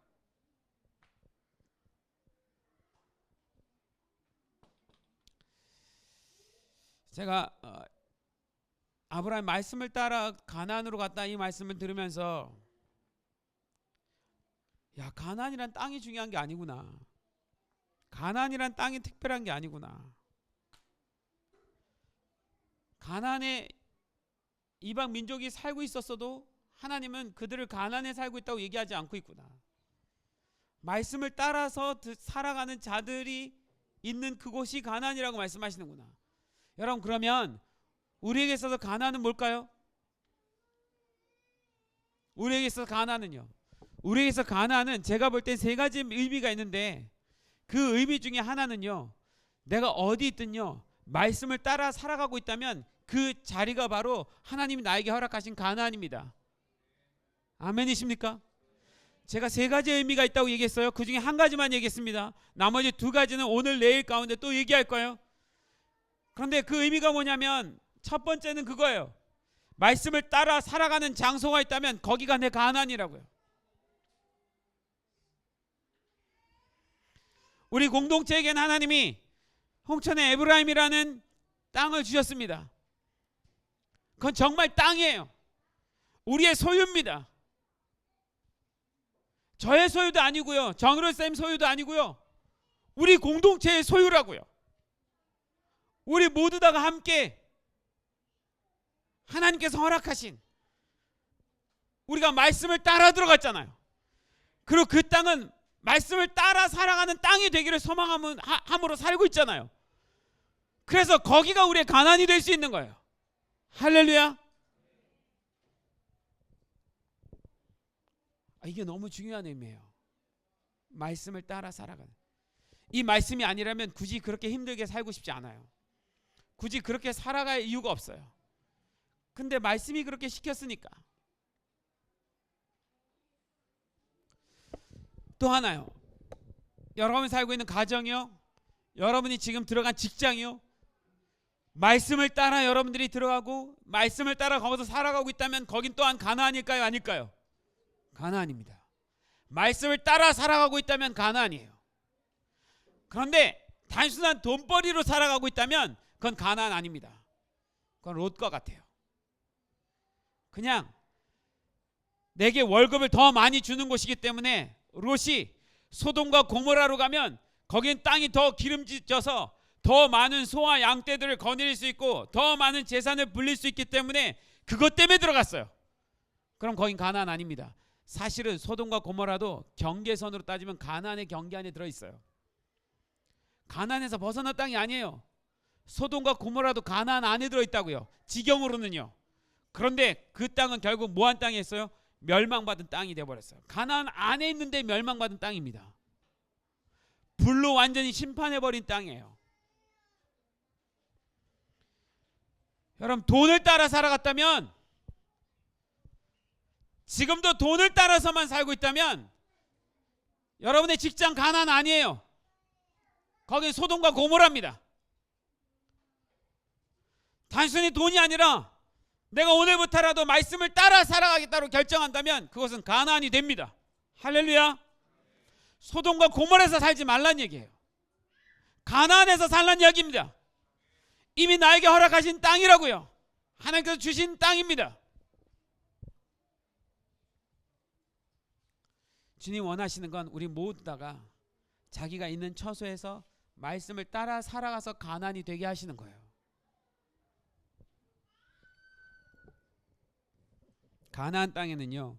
제가 아브라함 말씀을 따라 가나안으로 갔다, 이 말씀을 들으면서, 야, 가나안이란 땅이 중요한 게 아니구나. 가나안이란 땅이 특별한 게 아니구나. 가나안에 이방 민족이 살고 있었어도 하나님은 그들을 가나안에 살고 있다고 얘기하지 않고 있구나. 말씀을 따라서 살아가는 자들이 있는 그곳이 가나안이라고 말씀하시는구나. 여러분, 그러면 우리에게 있어서 가나안은 뭘까요? 우리에게 있어서 가나안은요, 우리에게 있어서 가나안은 제가 볼 땐 세 가지 의미가 있는데, 그 의미 중에 하나는요, 내가 어디 있든요 말씀을 따라 살아가고 있다면 그 자리가 바로 하나님이 나에게 허락하신 가나안입니다. 아멘이십니까? 제가 세 가지 의미가 있다고 얘기했어요. 그 중에 한 가지만 얘기했습니다. 나머지 두 가지는 오늘 내일 가운데 또 얘기할 거예요. 그런데 그 의미가 뭐냐면 첫 번째는 그거예요. 말씀을 따라 살아가는 장소가 있다면 거기가 내 가나안이라고요. 우리 공동체에게는 하나님이 홍천의 에브라임이라는 땅을 주셨습니다. 그건 정말 땅이에요. 우리의 소유입니다. 저의 소유도 아니고요. 정의로쌤 소유도 아니고요. 우리 공동체의 소유라고요. 우리 모두 다가 함께 하나님께서 허락하신, 우리가 말씀을 따라 들어갔잖아요. 그리고 그 땅은 말씀을 따라 살아가는 땅이 되기를 소망함으로 살고 있잖아요. 그래서 거기가 우리의 가나안이 될 수 있는 거예요. 할렐루야. 이게 너무 중요한 의미예요. 말씀을 따라 살아가는. 이 말씀이 아니라면 굳이 그렇게 힘들게 살고 싶지 않아요. 굳이 그렇게 살아갈 이유가 없어요. 근데 말씀이 그렇게 시켰으니까. 또 하나요. 여러분이 살고 있는 가정이요, 여러분이 지금 들어간 직장이요, 말씀을 따라 여러분들이 들어가고 말씀을 따라 거기서 살아가고 있다면 거긴 또한 가나안일까요, 아닐까요? 가나안입니다. 말씀을 따라 살아가고 있다면 가나안이에요. 그런데 단순한 돈벌이로 살아가고 있다면 그건 가나안 아닙니다. 그건 롯과 같아요. 그냥 내게 월급을 더 많이 주는 곳이기 때문에 롯이 소돔과 고모라로 가면 거긴 땅이 더 기름져서 더 많은 소와 양떼들을 거느릴 수 있고 더 많은 재산을 불릴 수 있기 때문에 그것 때문에 들어갔어요. 그럼 거긴 가나안 아닙니다. 사실은 소돔과 고모라도 경계선으로 따지면 가나안의 경계 안에 들어있어요. 가나안에서 벗어난 땅이 아니에요. 소돔과 고모라도 가나안 안에 들어있다고요. 지경으로는요. 그런데 그 땅은 결국 뭐한 땅이었어요? 멸망받은 땅이 되어버렸어요. 가나안 안에 있는데 멸망받은 땅입니다. 불로 완전히 심판해버린 땅이에요. 여러분, 돈을 따라 살아갔다면, 지금도 돈을 따라서만 살고 있다면 여러분의 직장 가나안 아니에요. 거긴 소돔과 고모라입니다. 단순히 돈이 아니라 내가 오늘부터라도 말씀을 따라 살아가겠다고 결정한다면 그것은 가나안이 됩니다. 할렐루야. 소돔과 고모라에서 살지 말란 얘기예요. 가나안에서 살란 이야기입니다. 이미 나에게 허락하신 땅이라고요. 하나님께서 주신 땅입니다. 주님 원하시는 건 우리 모두 다가 자기가 있는 처소에서 말씀을 따라 살아가서 가나안이 되게 하시는 거예요. 가나안 땅에는요,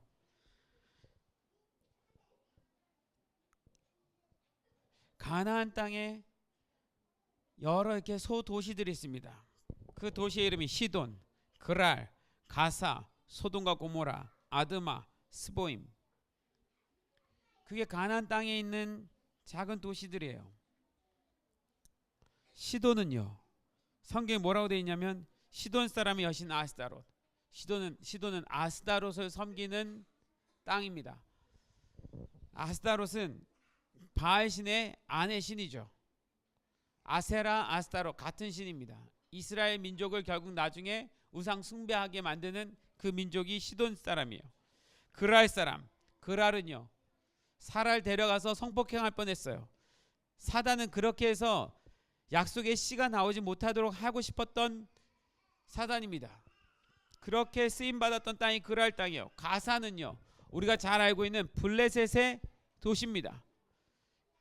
가나안 땅에 여러 이렇게 소도시들이 있습니다. 그 도시의 이름이 시돈, 그랄, 가사, 소돔과 고모라, 아드마, 스보임. 그게 가나안 땅에 있는 작은 도시들이에요. 시돈은요, 성경에 뭐라고 되어 있냐면 시돈 사람의 여신 아스타롯. 시돈은 아스타롯을 섬기는 땅입니다. 아스타롯은 바알신의 아내 신이죠. 아세라, 아스타롯 같은 신입니다. 이스라엘 민족을 결국 나중에 우상 숭배하게 만드는 그 민족이 시돈 사람이에요. 그랄 사람, 그랄은요, 사라를 데려가서 성폭행할 뻔했어요. 사단은 그렇게 해서 약속의 씨가 나오지 못하도록 하고 싶었던 사단입니다. 그렇게 쓰임받았던 땅이 그랄 땅이에요. 가사는요, 우리가 잘 알고 있는 블레셋의 도시입니다.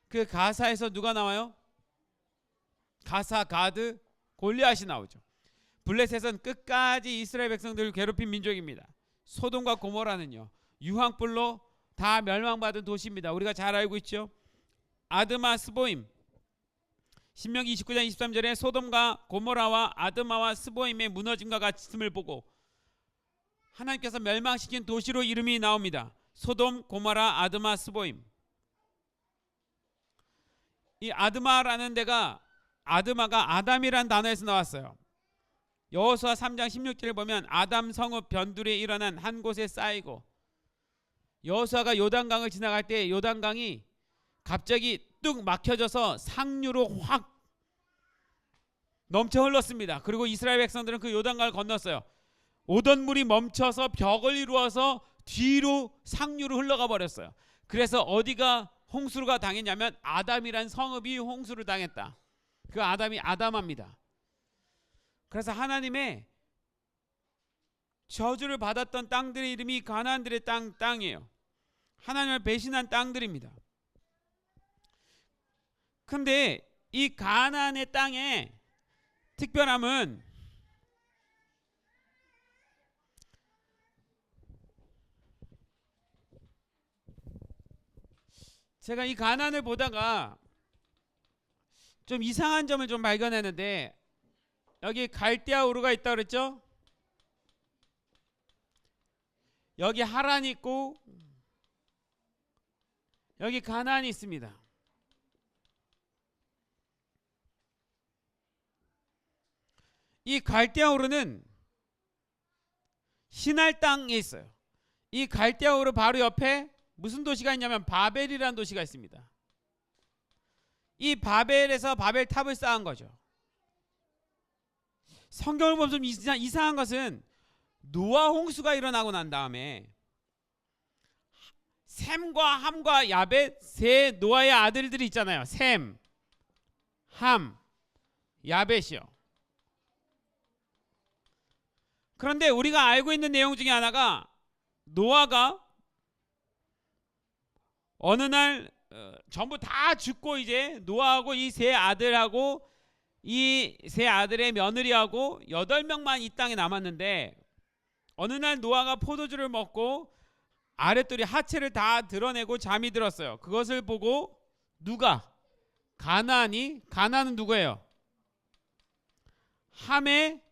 그 가사에서 누가 나와요? 가사, 가드, 골리앗이 나오죠. 블레셋은 끝까지 이스라엘 백성들을 괴롭힌 민족입니다. 소돔과 고모라는요, 유황불로 다 멸망받은 도시입니다. 우리가 잘 알고 있죠. 아드마, 스보임. 신명기 29장 23절에 소돔과 고모라와 아드마와 스보임의 무너짐과 같음을 보고 하나님께서 멸망시킨 도시로 이름이 나옵니다. 소돔, 고모라, 아드마, 스보임. 이 아드마라는 데가, 아드마가 아담이란 단어에서 나왔어요. 여호수아 3장 16절을 보면 아담 성읍 변두리에 일어난 한 곳에 쌓이고, 여호수아가 요단강을 지나갈 때 요단강이 갑자기 뚝 막혀져서 상류로 확 넘쳐 흘렀습니다. 그리고 이스라엘 백성들은 그 요단강을 건넜어요. 오던 물이 멈춰서 벽을 이루어서 뒤로 상류로 흘러가 버렸어요. 그래서 어디가 홍수가 당했냐면 아담이란 성읍이 홍수를 당했다. 그 아담이 아담합니다. 그래서 하나님의 저주를 받았던 땅들의 이름이 가나안들의 땅이에요. 하나님을 배신한 땅들입니다. 근데 이 가나안의 땅의 특별함은 제가 이 가나안을 보다가 좀 이상한 점을 좀 발견했는데, 여기 갈대아 우르가 있다 그랬죠? 여기 하란이 있고 여기 가나안이 있습니다. 이 갈대아 우르는 시날 땅에 있어요. 이 갈대아 우르 바로 옆에 무슨 도시가 있냐면 바벨이라는 도시가 있습니다. 이 바벨에서 바벨탑을 쌓은 거죠. 성경을 보면 좀 이상한 것은 노아 홍수가 일어나고 난 다음에 셈과 함과 야벳 세 노아의 아들들이 있잖아요. 셈, 함, 야벳이요. 그런데 우리가 알고 있는 내용 중에 하나가 노아가 어느 날 전부 다 죽고 이제 노아하고 이 세 아들하고 이 세 아들의 며느리하고 8명만 이 땅에 남았는데, 어느 날 노아가 포도주를 먹고 아랫돌이 하체를 다 드러내고 잠이 들었어요. 그것을 보고 누가? 가나안은 누구예요? 함의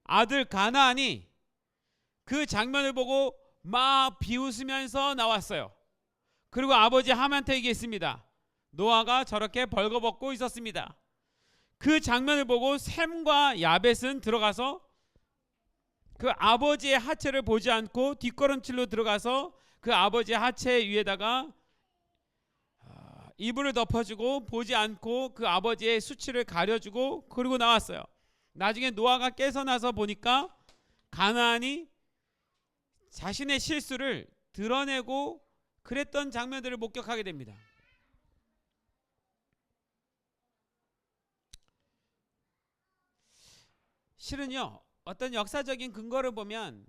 아들 가나안이 그 장면을 보고 막 비웃으면서 나왔어요. 그리고 아버지 함한테 얘기했습니다. 노아가 저렇게 벌거벗고 있었습니다. 그 장면을 보고 셈과 야벳은 들어가서 그 아버지의 하체를 보지 않고 뒷걸음질로 들어가서 그 아버지의 하체 위에다가 이불을 덮어주고 보지 않고 그 아버지의 수치를 가려주고 그리고 나왔어요. 나중에 노아가 깨어나서 보니까 가나안이 자신의 실수를 드러내고 그랬던 장면들을 목격하게 됩니다. 실은요, 어떤 역사적인 근거를 보면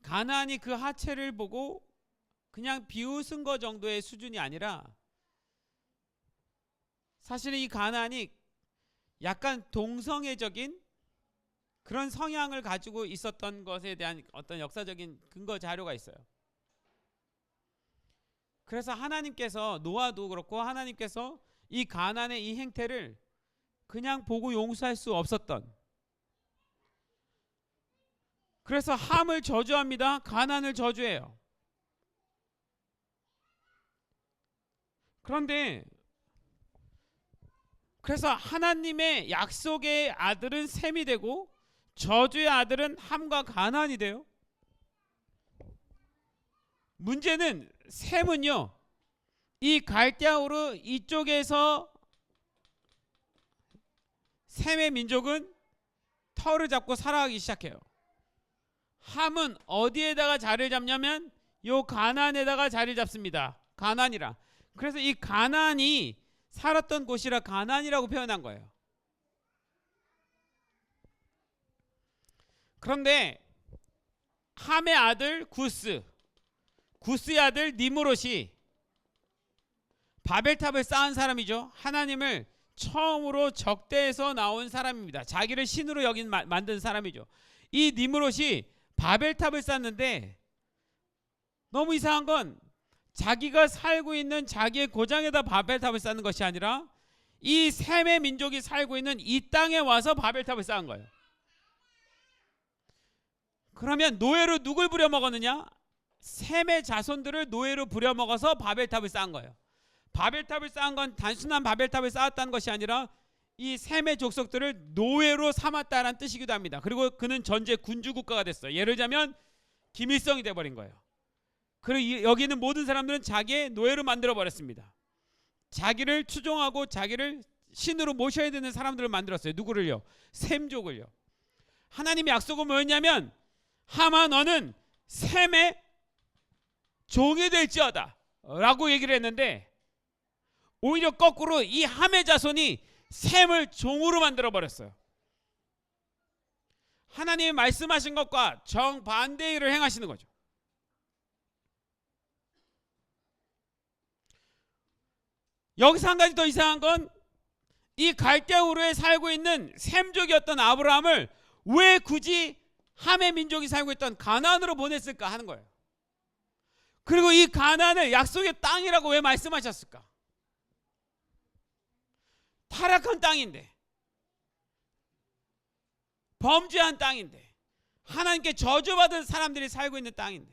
가나안이 그 하체를 보고 그냥 비웃은 거 정도의 수준이 아니라, 사실은 이 가나안이 약간 동성애적인 그런 성향을 가지고 있었던 것에 대한 어떤 역사적인 근거 자료가 있어요. 그래서 하나님께서, 노아도 그렇고 하나님께서 이 가나안의 이 행태를 그냥 보고 용서할 수 없었던, 그래서 함을 저주합니다. 가나안을 저주해요. 그런데 그래서 하나님의 약속의 아들은 셈이 되고 저주의 아들은 함과 가나안이 돼요. 문제는 셈은요, 이 갈대아 우르 이쪽에서 셈의 민족은 터를 잡고 살아가기 시작해요. 함은 어디에다가 자리를 잡냐면 요 가나안에다가 자리를 잡습니다. 가나안이라. 그래서 이 가나안이 살았던 곳이라 가나안이라고 표현한 거예요. 그런데 함의 아들 구스의 아들 니므롯이 바벨탑을 쌓은 사람이죠. 하나님을 처음으로 적대에서 나온 사람입니다. 자기를 신으로 만든 사람이죠. 이 니므롯이 바벨탑을 쌓는데 너무 이상한 건 자기가 살고 있는 자기의 고장에다 바벨탑을 쌓는 것이 아니라 이 셈의 민족이 살고 있는 이 땅에 와서 바벨탑을 쌓은 거예요. 그러면 노예로 누굴 부려먹었느냐? 셈의 자손들을 노예로 부려먹어서 바벨탑을 쌓은 거예요. 바벨탑을 쌓은 건 단순한 바벨탑을 쌓았다는 것이 아니라 이 셈의 족속들을 노예로 삼았다라는 뜻이기도 합니다. 그리고 그는 전제 군주 국가가 됐어요. 예를 들자면 김일성이 돼버린 거예요. 그리고 여기 있는 모든 사람들은 자기의 노예로 만들어 버렸습니다. 자기를 추종하고 자기를 신으로 모셔야 되는 사람들을 만들었어요. 누구를요? 셈족을요. 하나님의 약속은 뭐였냐면 하마 너는 셈의 종이 될지어다 라고 얘기를 했는데 오히려 거꾸로 이 함의 자손이 셈을 종으로 만들어 버렸어요. 하나님이 말씀하신 것과 정반대의 일을 행하시는 거죠. 여기서 한 가지 더 이상한 건 이 갈대우르에 살고 있는 셈족이었던 아브라함을 왜 굳이 함의 민족이 살고 있던 가나안으로 보냈을까 하는 거예요. 그리고 이 가나안을 약속의 땅이라고 왜 말씀하셨을까? 타락한 땅인데, 범죄한 땅인데, 하나님께 저주받은 사람들이 살고 있는 땅인데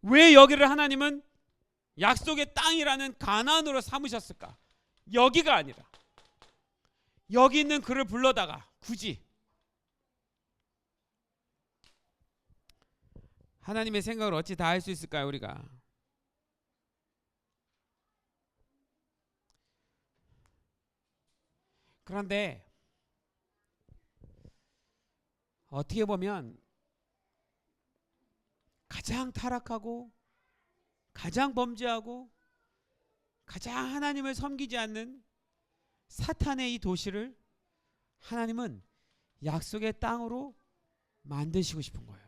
왜 여기를 하나님은 약속의 땅이라는 가나안으로 삼으셨을까? 여기가 아니라 여기 있는 그를 불러다가 굳이 하나님의 생각을 어찌 다 할 수 있을까요, 우리가? 그런데 어떻게 보면 가장 타락하고 가장 범죄하고 가장 하나님을 섬기지 않는 사탄의 이 도시를 하나님은 약속의 땅으로 만드시고 싶은 거예요.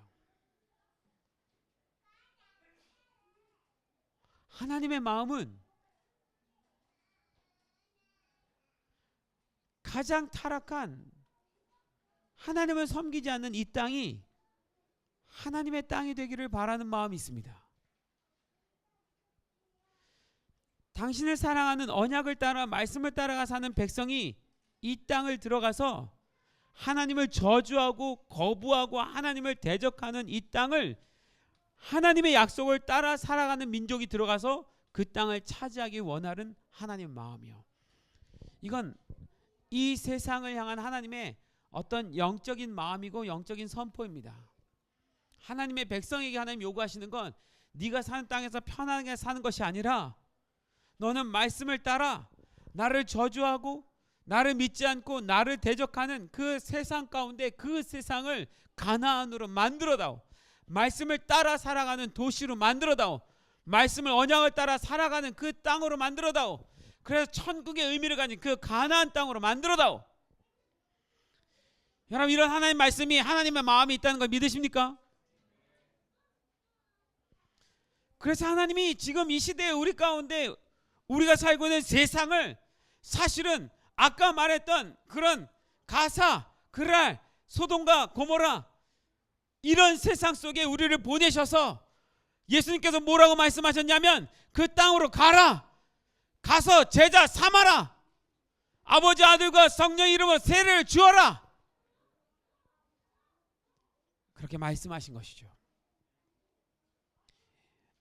하나님의 마음은 가장 타락한 하나님을 섬기지 않는 이 땅이 하나님의 땅이 되기를 바라는 마음이 있습니다. 당신을 사랑하는 언약을 따라 말씀을 따라가 사는 백성이 이 땅을 들어가서 하나님을 저주하고 거부하고 하나님을 대적하는 이 땅을 하나님의 약속을 따라 살아가는 민족이 들어가서 그 땅을 차지하기 원하는 하나님의 마음이요. 이건 이 세상을 향한 하나님의 어떤 영적인 마음이고 영적인 선포입니다. 하나님의 백성에게 하나님 요구하시는 건 네가 사는 땅에서 편안하게 사는 것이 아니라 너는 말씀을 따라 나를 저주하고 나를 믿지 않고 나를 대적하는 그 세상 가운데 그 세상을 가나안으로 만들어다오. 말씀을 따라 살아가는 도시로 만들어다오. 말씀을 언약을 따라 살아가는 그 땅으로 만들어다오. 그래서 천국의 의미를 가진 그 가나안 땅으로 만들어다오. 여러분, 이런 하나님의 말씀이 하나님의 마음이 있다는 걸 믿으십니까? 그래서 하나님이 지금 이 시대에 우리 가운데 우리가 살고 있는 세상을 사실은 아까 말했던 그런 가사, 그랄, 소돔과 고모라 이런 세상 속에 우리를 보내셔서 예수님께서 뭐라고 말씀하셨냐면 그 땅으로 가라. 가서 제자 삼아라. 아버지 아들과 성령의 이름으로 세례를 주어라. 그렇게 말씀하신 것이죠.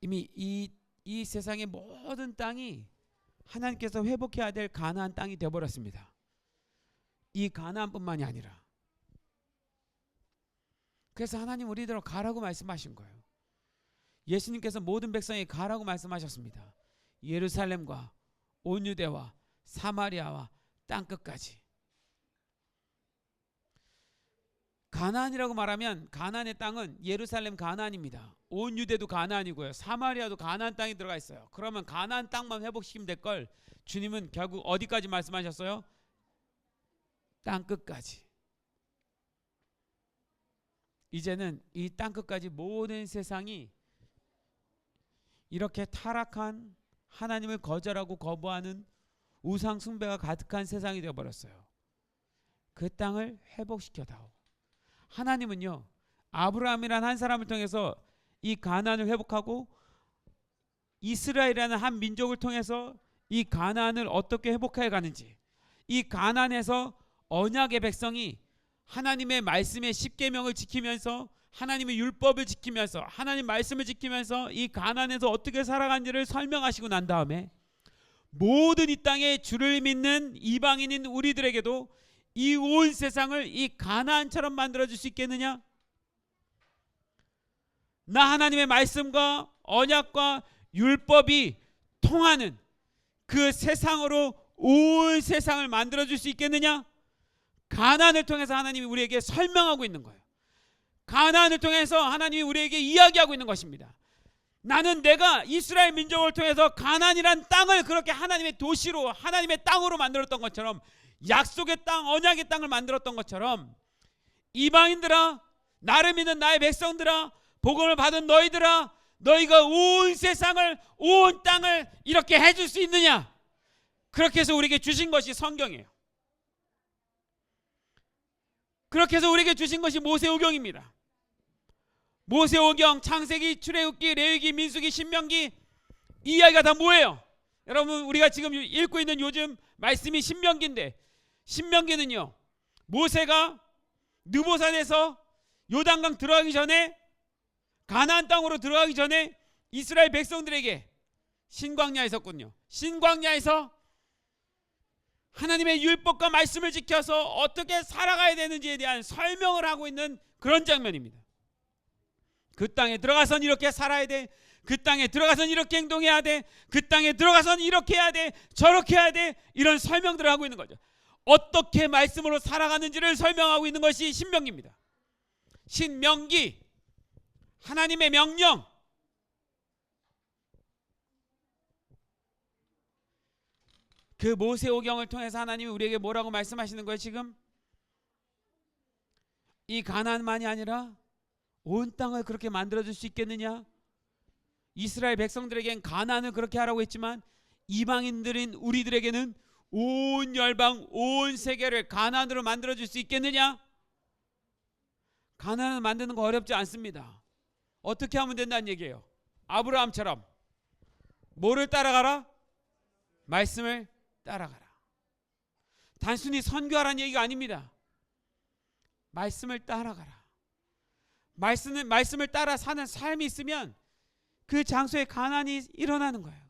이미 이 세상의 모든 땅이 하나님께서 회복해야 될 가나안 땅이 되어버렸습니다. 이 가나안뿐만이 아니라 그래서 하나님 우리들로 가라고 말씀하신 거예요. 예수님께서 모든 백성에게 가라고 말씀하셨습니다. 예루살렘과 온 유대와 사마리아와 땅끝까지. 가나안이라고 말하면 가나안의 땅은 예루살렘 가나안입니다. 온 유대도 가나안이고요. 사마리아도 가나안 땅이 들어가 있어요. 그러면 가나안 땅만 회복시키면 될 걸 주님은 결국 어디까지 말씀하셨어요? 땅끝까지. 이제는 이 땅끝까지 모든 세상이 이렇게 타락한 하나님을 거절하고 거부하는 우상 숭배가 가득한 세상이 되어버렸어요. 그 땅을 회복시켜다오. 하나님은요, 아브라함이라는 한 사람을 통해서 이 가나안을 회복하고 이스라엘이라는 한 민족을 통해서 이 가나안을 어떻게 회복해 가는지, 이 가나안에서 언약의 백성이 하나님의 말씀의 십계명을 지키면서 하나님의 율법을 지키면서 하나님 말씀을 지키면서 이 가나안에서 어떻게 살아간지를 설명하시고 난 다음에 모든 이 땅에 주를 믿는 이방인인 우리들에게도 이 온 세상을 이 가나안처럼 만들어줄 수 있겠느냐? 나 하나님의 말씀과 언약과 율법이 통하는 그 세상으로 온 세상을 만들어줄 수 있겠느냐? 가나안을 통해서 하나님이 우리에게 설명하고 있는 거예요. 가나안을 통해서 하나님이 우리에게 이야기하고 있는 것입니다. 나는 내가 이스라엘 민족을 통해서 가나안이란 땅을 그렇게 하나님의 도시로, 하나님의 땅으로 만들었던 것처럼, 약속의 땅, 언약의 땅을 만들었던 것처럼, 이방인들아, 나를 믿는 나의 백성들아, 복음을 받은 너희들아, 너희가 온 세상을, 온 땅을 이렇게 해줄 수 있느냐? 그렇게 해서 우리에게 주신 것이 성경이에요. 그렇게 해서 우리에게 주신 것이 모세오경입니다. 모세오경, 창세기, 출애굽기, 레위기, 민수기, 신명기, 이 이야기가 다 뭐예요? 여러분, 우리가 지금 읽고 있는 요즘 말씀이 신명기인데, 신명기는요, 모세가 느보산에서 요단강 들어가기 전에, 가나안 땅으로 들어가기 전에 이스라엘 백성들에게 신광야에 있었군요. 신광야에서 하나님의 율법과 말씀을 지켜서 어떻게 살아가야 되는지에 대한 설명을 하고 있는 그런 장면입니다. 그 땅에 들어가선 이렇게 살아야 돼. 그 땅에 들어가선 이렇게 행동해야 돼. 그 땅에 들어가선 이렇게 해야 돼. 저렇게 해야 돼. 이런 설명들을 하고 있는 거죠. 어떻게 말씀으로 살아가는지를 설명하고 있는 것이 신명기입니다. 신명기, 하나님의 명령. 그 모세오경을 통해서 하나님이 우리에게 뭐라고 말씀하시는 거예요? 지금 이 가나안만이 아니라 온 땅을 그렇게 만들어줄 수 있겠느냐? 이스라엘 백성들에겐 가나안을 그렇게 하라고 했지만 이방인들인 우리들에게는 온 열방, 온 세계를 가나안으로 만들어줄 수 있겠느냐? 가나안을 만드는 거 어렵지 않습니다. 어떻게 하면 된다는 얘기예요? 아브라함처럼 뭐를 따라가라? 말씀을 따라가라. 단순히 선교하라는 얘기가 아닙니다. 말씀을 따라가라. 말씀을 따라 사는 삶이 있으면 그 장소에 가난이 일어나는 거예요.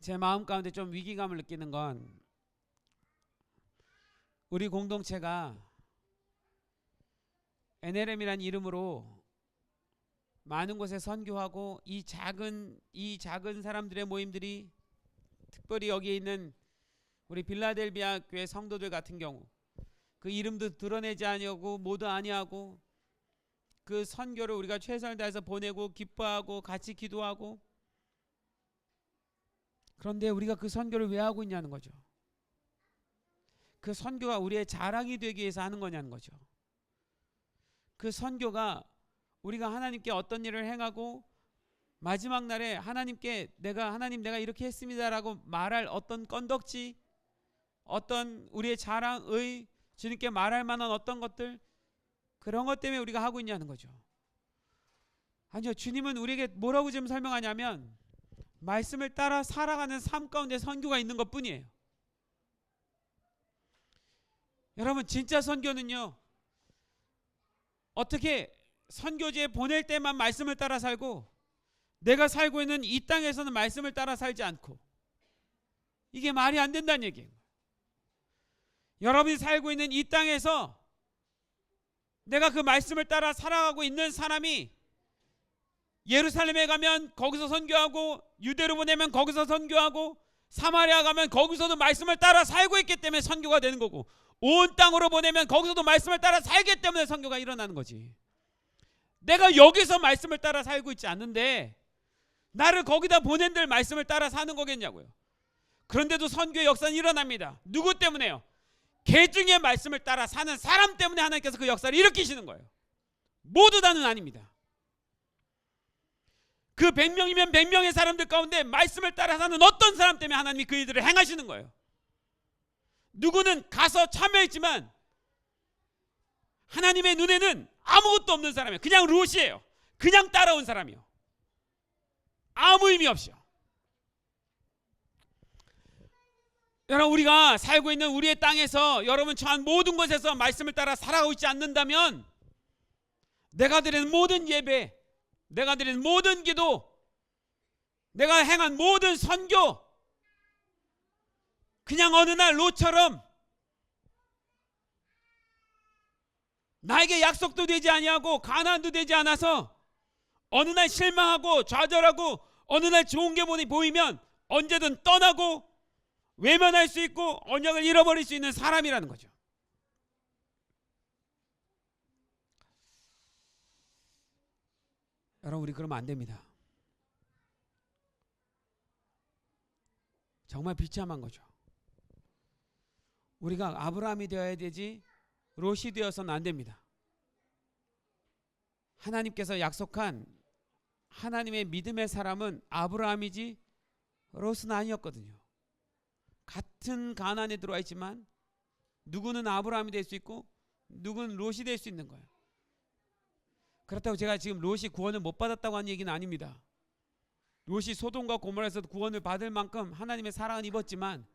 제 마음 가운데 좀 위기감을 느끼는 건 우리 공동체가 NLM이라는 이름으로 많은 곳에 선교하고 이 작은 사람들의 모임들이 특별히 여기에 있는 우리 빌라델비아 교회 성도들 같은 경우 그 이름도 드러내지 아니하고 모두 아니하고 그 선교를 우리가 최선을 다해서 보내고 기뻐하고 같이 기도하고 그런데 우리가 그 선교를 왜 하고 있냐는 거죠. 그 선교가 우리의 자랑이 되기 위해서 하는 거냐는 거죠. 그 선교가 우리가 하나님께 어떤 일을 행하고 마지막 날에 하나님께 하나님 내가 이렇게 했습니다라고 말할 어떤 건덕지, 어떤 우리의 자랑의 주님께 말할 만한 어떤 것들, 그런 것 때문에 우리가 하고 있냐는 거죠. 아니요, 주님은 우리에게 뭐라고 지금 설명하냐면 말씀을 따라 살아가는 삶 가운데 선교가 있는 것 뿐이에요. 여러분, 진짜 선교는요, 어떻게 선교지에 보낼 때만 말씀을 따라 살고 내가 살고 있는 이 땅에서는 말씀을 따라 살지 않고, 이게 말이 안 된다는 얘기예요. 여러분이 살고 있는 이 땅에서 내가 그 말씀을 따라 살아가고 있는 사람이 예루살렘에 가면 거기서 선교하고, 유대로 보내면 거기서 선교하고, 사마리아 가면 거기서도 말씀을 따라 살고 있기 때문에 선교가 되는 거고, 온 땅으로 보내면 거기서도 말씀을 따라 살기 때문에 선교가 일어나는 거지. 내가 여기서 말씀을 따라 살고 있지 않는데 나를 거기다 보낸 들 말씀을 따라 사는 거겠냐고요. 그런데도 선교의 역사는 일어납니다. 누구 때문에요? 개중의 말씀을 따라 사는 사람 때문에 하나님께서 그 역사를 일으키시는 거예요. 모두 다는 아닙니다. 그 100명이면 100명의 사람들 가운데 말씀을 따라 사는 어떤 사람 때문에 하나님이 그 일들을 행하시는 거예요. 누구는 가서 참여했지만 하나님의 눈에는 아무것도 없는 사람이에요. 그냥 롯이에요. 그냥 따라온 사람이요. 아무 의미 없이요. 여러분, 우리가 살고 있는 우리의 땅에서 여러분 처한 모든 곳에서 말씀을 따라 살아가고 있지 않는다면 내가 드리는 모든 예배, 내가 드리는 모든 기도, 내가 행한 모든 선교, 그냥 어느 날 롯처럼 나에게 약속도 되지 아니하고 가나안도 되지 않아서 어느 날 실망하고 좌절하고 어느 날 좋은 게 보이면 언제든 떠나고 외면할 수 있고 언약을 잃어버릴 수 있는 사람이라는 거죠. 여러분, 우리 그러면 안 됩니다. 정말 비참한 거죠. 우리가 아브라함이 되어야 되지 롯이 되어서는 안 됩니다. 하나님께서 약속한 하나님의 믿음의 사람은 아브라함이지 롯은 아니었거든요. 같은 가나안에 들어와 있지만 누구는 아브라함이 될 수 있고 누구는 롯이 될 수 있는 거예요. 그렇다고 제가 지금 롯이 구원을 못 받았다고 하는 얘기는 아닙니다. 롯이 소돔과 고모라에서도 구원을 받을 만큼 하나님의 사랑은 입었지만,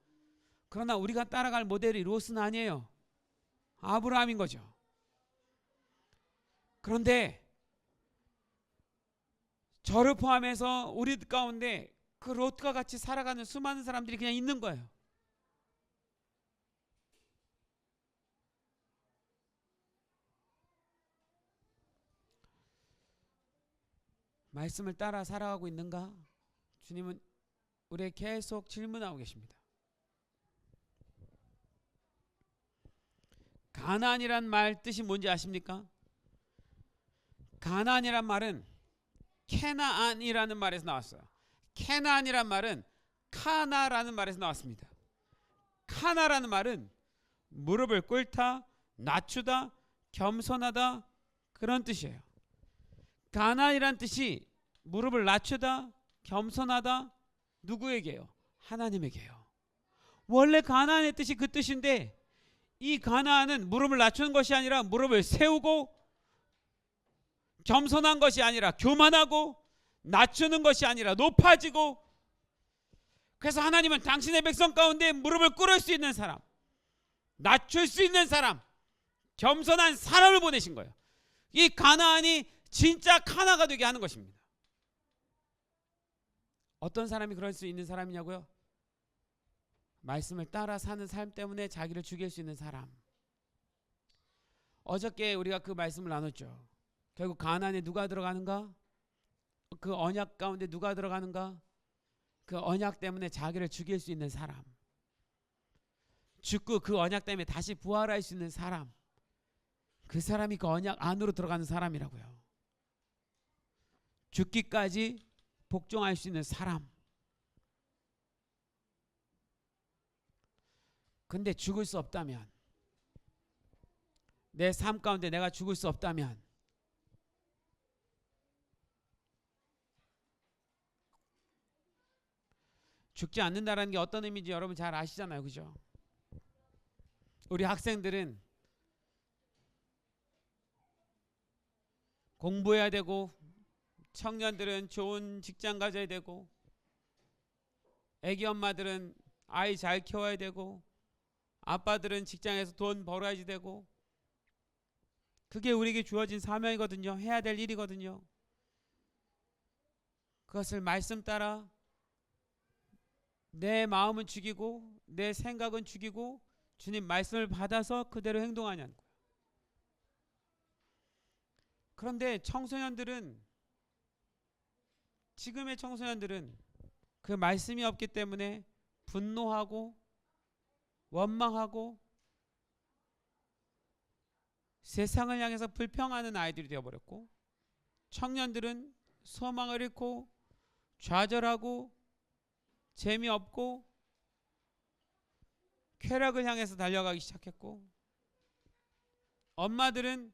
그러나 우리가 따라갈 모델이 롯은 아니에요. 아브라함인 거죠. 그런데 저를 포함해서 우리 가운데 그 롯과 같이 살아가는 수많은 사람들이 그냥 있는 거예요. 말씀을 따라 살아가고 있는가? 주님은 우리에게 계속 질문하고 계십니다. 가나안이란 말 뜻이 뭔지 아십니까? 가나안이란 말은 케나안이라는 말에서 나왔어요. 케나안이란 말은 카나라는 말에서 나왔습니다. 카나라는 말은 무릎을 꿇다, 낮추다, 겸손하다, 그런 뜻이에요. 가나안이란 뜻이 무릎을 낮추다, 겸손하다, 누구에게요? 하나님에게요. 원래 가나안의 뜻이 그 뜻인데, 이 가나안은 무릎을 낮추는 것이 아니라 무릎을 세우고, 겸손한 것이 아니라 교만하고, 낮추는 것이 아니라 높아지고, 그래서 하나님은 당신의 백성 가운데 무릎을 꿇을 수 있는 사람, 낮출 수 있는 사람, 겸손한 사람을 보내신 거예요. 이 가나안이 진짜 카나가 되게 하는 것입니다. 어떤 사람이 그럴 수 있는 사람이냐고요? 말씀을 따라 사는 삶 때문에 자기를 죽일 수 있는 사람. 어저께 우리가 그 말씀을 나눴죠. 결국 가나안에 누가 들어가는가? 그 언약 가운데 누가 들어가는가? 그 언약 때문에 자기를 죽일 수 있는 사람, 죽고 그 언약 때문에 다시 부활할 수 있는 사람, 그 사람이 그 언약 안으로 들어가는 사람이라고요. 죽기까지 복종할 수 있는 사람. 근데 죽을 수 없다면, 내 삶 가운데 내가 죽을 수 없다면, 죽지 않는다라는 게 어떤 의미인지 여러분 잘 아시잖아요. 그죠? 우리 학생들은 공부해야 되고, 청년들은 좋은 직장 가져야 되고, 애기 엄마들은 아이 잘 키워야 되고, 아빠들은 직장에서 돈 벌어야지 되고, 그게 우리에게 주어진 사명이거든요. 해야 될 일이거든요. 그것을 말씀 따라 내 마음은 죽이고 내 생각은 죽이고 주님 말씀을 받아서 그대로 행동하냐는 거예요. 그런데 청소년들은, 지금의 청소년들은 그 말씀이 없기 때문에 분노하고 원망하고 세상을 향해서 불평하는 아이들이 되어버렸고, 청년들은 소망을 잃고 좌절하고 재미없고 쾌락을 향해서 달려가기 시작했고, 엄마들은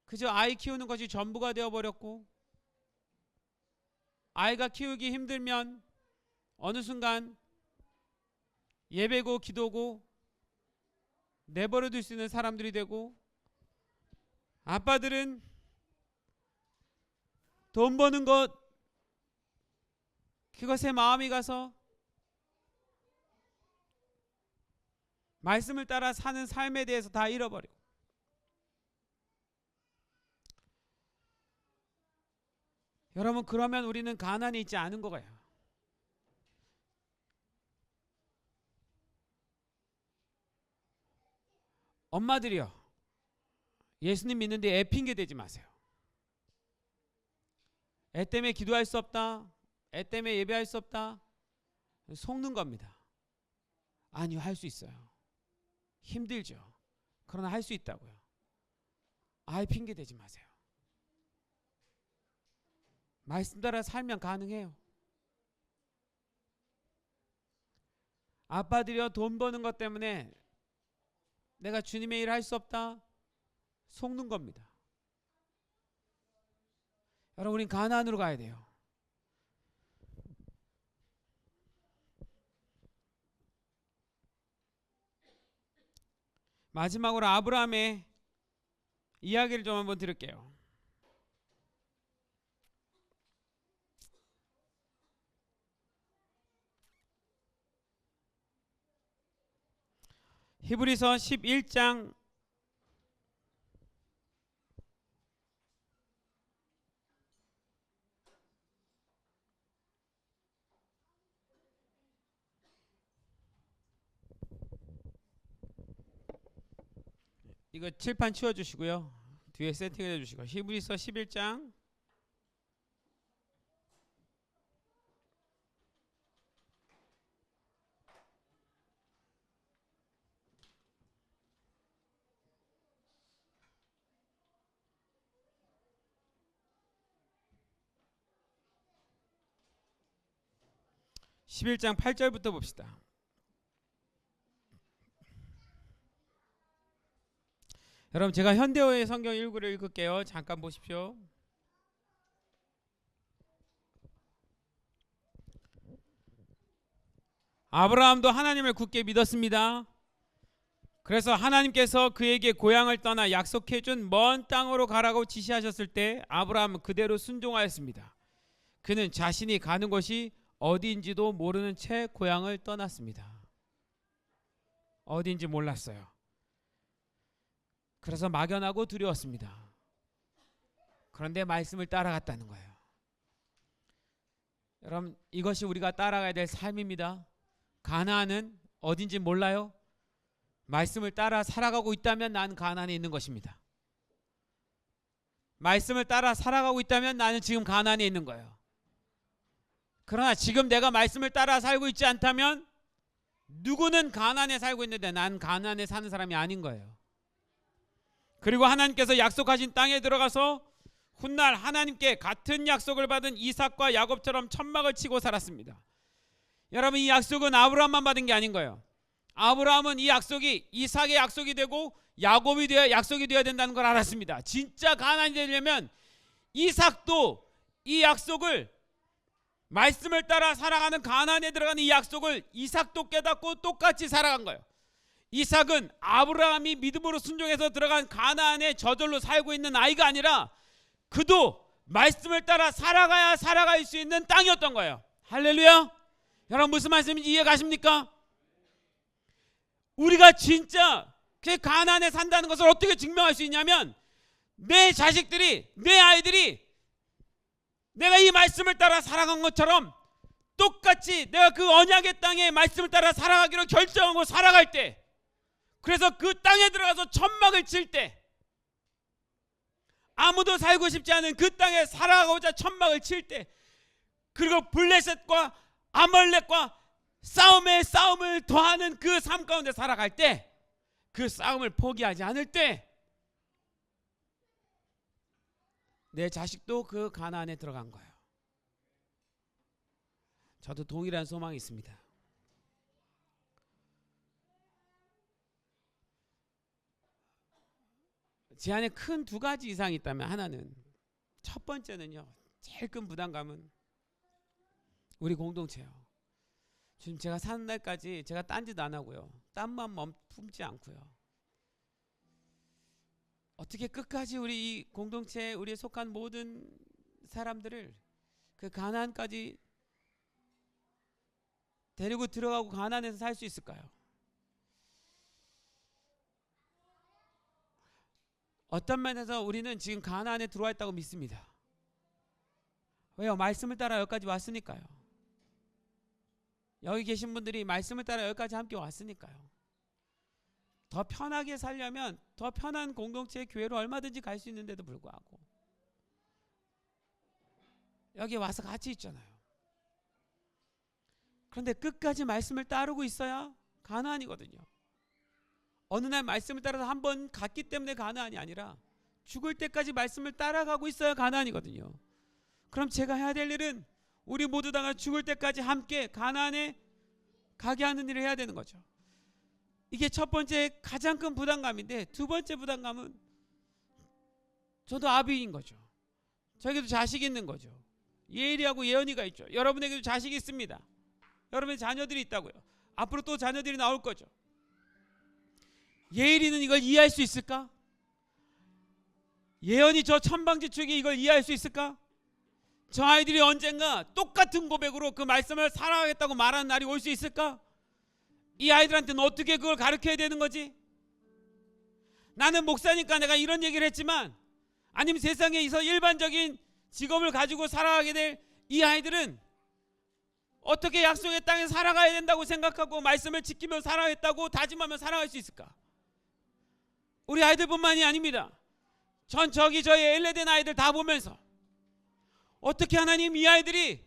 그저 아이 키우는 것이 전부가 되어버렸고, 아이가 키우기 힘들면 어느 순간 예배고 기도고 내버려 둘 수 있는 사람들이 되고, 아빠들은 돈 버는 것, 그것에 마음이 가서 말씀을 따라 사는 삶에 대해서 다 잃어버리고, 여러분, 그러면 우리는 가난에 있지 않은 거예요. 엄마들이요, 예수님 믿는데 애 핑계 대지 마세요. 애 때문에 기도할 수 없다, 애 때문에 예배할 수 없다, 속는 겁니다. 아니요, 할 수 있어요. 힘들죠. 그러나 할 수 있다고요. 아예 핑계 대지 마세요. 말씀 따라 살면 가능해요. 아빠들이요, 돈 버는 것 때문에 내가 주님의 일을 할 수 없다, 속는 겁니다. 여러분, 우린 가나안으로 가야 돼요. 마지막으로 아브라함의 이야기를 좀 한번 들을게요. 히브리서 11장 '이거 칠판 치워주시고요. 뒤에 세팅해 주시고 히브리서 11장 11장 8절부터 봅시다. 여러분, 제가 현대어의 성경 일구를 읽을게요. 잠깐 보십시오. 아브라함도 하나님을 굳게 믿었습니다. 그래서 하나님께서 그에게 고향을 떠나 약속해준 먼 땅으로 가라고 지시하셨을 때 아브라함은 그대로 순종하였습니다. 그는 자신이 가는 곳이 어디인지도 모르는 채 고향을 떠났습니다. 어디인지 몰랐어요. 그래서 막연하고 두려웠습니다. 그런데 말씀을 따라갔다는 거예요. 여러분, 이것이 우리가 따라가야 될 삶입니다. 가나안은 어딘지 몰라요? 말씀을 따라 살아가고 있다면 나는 가나안에 있는 것입니다. 말씀을 따라 살아가고 있다면 나는 지금 가나안에 있는 거예요. 그러나 지금 내가 말씀을 따라 살고 있지 않다면 누구는 가나안에 살고 있는데 난 가나안에 사는 사람이 아닌 거예요. 그리고 하나님께서 약속하신 땅에 들어가서 훗날 하나님께 같은 약속을 받은 이삭과 야곱처럼 천막을 치고 살았습니다. 여러분, 이 약속은 아브라함만 받은 게 아닌 거예요. 아브라함은 이 약속이 이삭의 약속이 되고 야곱이 되어 약속이 되어야 된다는 걸 알았습니다. 진짜 가나안이 되려면 이삭도 이 약속을, 말씀을 따라 살아가는 가나안에 들어가는 이 약속을 이삭도 깨닫고 똑같이 살아간 거예요. 이삭은 아브라함이 믿음으로 순종해서 들어간 가나안에 저절로 살고 있는 아이가 아니라 그도 말씀을 따라 살아가야 살아갈 수 있는 땅이었던 거예요. 할렐루야. 여러분, 무슨 말씀인지 이해 가십니까? 우리가 진짜 그 가나안에 산다는 것을 어떻게 증명할 수 있냐면 내 자식들이, 내 아이들이 내가 이 말씀을 따라 살아간 것처럼 똑같이 내가 그 언약의 땅에 말씀을 따라 살아가기로 결정하고 살아갈 때, 그래서 그 땅에 들어가서 천막을 칠 때, 아무도 살고 싶지 않은 그 땅에 살아가고자 천막을 칠 때, 그리고 블레셋과 아말렉과 싸움에 싸움을 더하는 그 삶 가운데 살아갈 때, 그 싸움을 포기하지 않을 때 내 자식도 그 가나안에 들어간 거예요. 저도 동일한 소망이 있습니다. 제 안에 큰 두 가지 이상이 있다면, 하나는, 첫 번째는요, 제일 큰 부담감은 우리 공동체요. 지금 제가 사는 날까지 제가 딴 짓 안 하고요, 딴만 품지 않고요, 어떻게 끝까지 우리 이 공동체에 우리에 속한 모든 사람들을 그 가나안까지 데리고 들어가고 가나안에서 살 수 있을까요? 어떤 면에서 우리는 지금 가나안에 들어와 있다고 믿습니다. 왜요? 말씀을 따라 여기까지 왔으니까요. 여기 계신 분들이 말씀을 따라 여기까지 함께 왔으니까요. 더 편하게 살려면 더 편한 공동체의 교회로 얼마든지 갈 수 있는데도 불구하고 여기 와서 같이 있잖아요. 그런데 끝까지 말씀을 따르고 있어야 가나안이거든요. 어느 날 말씀을 따라서 한번 갔기 때문에 가나안이 아니라 죽을 때까지 말씀을 따라가고 있어야 가나안이거든요. 그럼 제가 해야 될 일은 우리 모두 다 죽을 때까지 함께 가나안에 가게 하는 일을 해야 되는 거죠. 이게 첫 번째 가장 큰 부담감인데, 두 번째 부담감은 저도 아비인 거죠. 저에게도 자식이 있는 거죠. 예일이하고 예언이가 있죠. 여러분에게도 자식이 있습니다. 여러분의 자녀들이 있다고요. 앞으로 또 자녀들이 나올 거죠. 예일이는 이걸 이해할 수 있을까? 예언이 저 천방지축이 이걸 이해할 수 있을까? 저 아이들이 언젠가 똑같은 고백으로 그 말씀을 살아가겠다고 말하는 날이 올 수 있을까? 이 아이들한테는 어떻게 그걸 가르쳐야 되는 거지? 나는 목사니까 내가 이런 얘기를 했지만, 아니면 세상에서 일반적인 직업을 가지고 살아가게 될 이 아이들은 어떻게 약속의 땅에 살아가야 된다고 생각하고 말씀을 지키며 살아야겠다고 다짐하며 살아갈 수 있을까? 우리 아이들뿐만이 아닙니다. 전 저기 저희 엘레된 아이들 다 보면서 어떻게 하나님 이 아이들이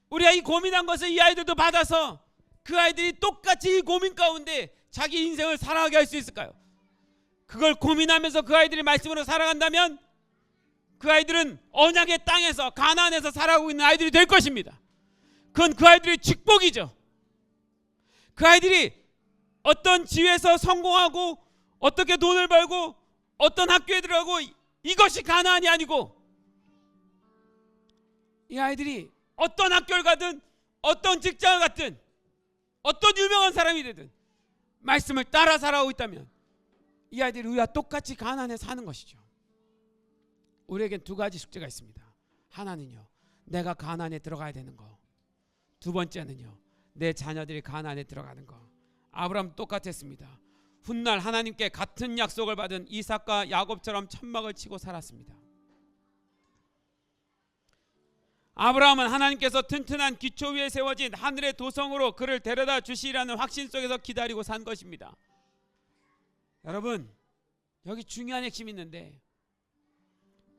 우리가 이 고민한 것을 이 아이들도 받아서 그 아이들이 똑같이 이 고민 가운데 자기 인생을 살아가게 할 수 있을까요? 그걸 고민하면서 그 아이들이 말씀으로 살아간다면 그 아이들은 언약의 땅에서 가나안에서 살아가고 있는 아이들이 될 것입니다. 그건 그 아이들의 축복이죠. 그 아이들이 어떤 지위에서 성공하고 어떻게 돈을 벌고 어떤 학교에 들어가고 이것이 가나안이 아니고, 이 아이들이 어떤 학교를 가든 어떤 직장을 갔든 어떤 유명한 사람이 되든 말씀을 따라 살아오고 있다면 이 아이들이 우리와 똑같이 가나안에 사는 것이죠. 우리에겐 두 가지 숙제가 있습니다. 하나는요, 내가 가나안에 들어가야 되는 거. 두 번째는요, 내 자녀들이 가나안에 들어가는 거. 아브라함 똑같았습니다. 훗날 하나님께 같은 약속을 받은 이삭과 야곱처럼 천막을 치고 살았습니다. 아브라함은 하나님께서 튼튼한 기초 위에 세워진 하늘의 도성으로 그를 데려다 주시라는 확신 속에서 기다리고 산 것입니다. 여러분, 여기 중요한 핵심이 있는데,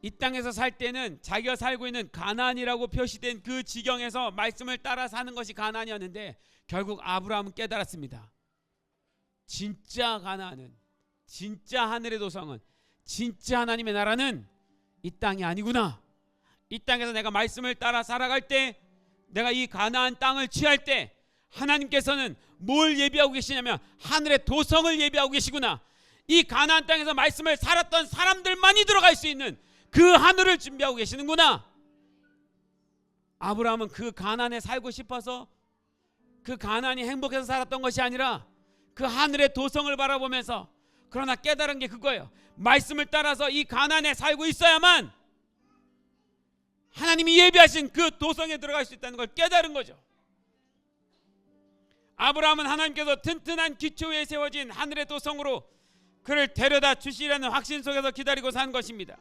이 땅에서 살 때는 자기가 살고 있는 가나안이라고 표시된 그 지경에서 말씀을 따라 사는 것이 가나안이었는데, 결국 아브라함은 깨달았습니다. 진짜 가나안은, 진짜 하늘의 도성은, 진짜 하나님의 나라는 이 땅이 아니구나. 이 땅에서 내가 말씀을 따라 살아갈 때, 내가 이 가나안 땅을 취할 때 하나님께서는 뭘 예비하고 계시냐면 하늘의 도성을 예비하고 계시구나. 이 가나안 땅에서 말씀을 살았던 사람들만이 들어갈 수 있는 그 하늘을 준비하고 계시는구나. 아브라함은 그 가나안에 살고 싶어서 그 가나안이 행복해서 살았던 것이 아니라 그 하늘의 도성을 바라보면서, 그러나 깨달은 게 그거예요. 말씀을 따라서 이 가나안에 살고 있어야만 하나님이 예비하신 그 도성에 들어갈 수 있다는 걸 깨달은 거죠. 아브라함은 하나님께서 튼튼한 기초 위에 세워진 하늘의 도성으로 그를 데려다 주시라는 확신 속에서 기다리고 산 것입니다.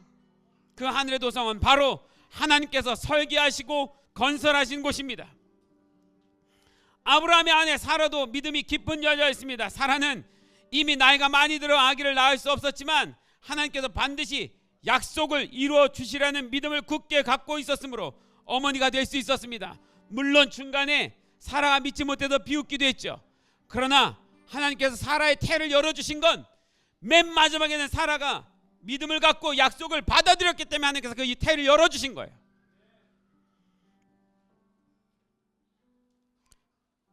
그 하늘의 도성은 바로 하나님께서 설계하시고 건설하신 곳입니다. 아브라함의 아내 사라도 믿음이 깊은 여자였습니다. 사라는 이미 나이가 많이 들어 아기를 낳을 수 없었지만 하나님께서 반드시 약속을 이루어 주시라는 믿음을 굳게 갖고 있었으므로 어머니가 될 수 있었습니다. 물론 중간에 사라가 믿지 못해서 비웃기도 했죠. 그러나 하나님께서 사라의 태를 열어주신 건 맨 마지막에는 사라가 믿음을 갖고 약속을 받아들였기 때문에 하나님께서 그 이 태를 열어주신 거예요.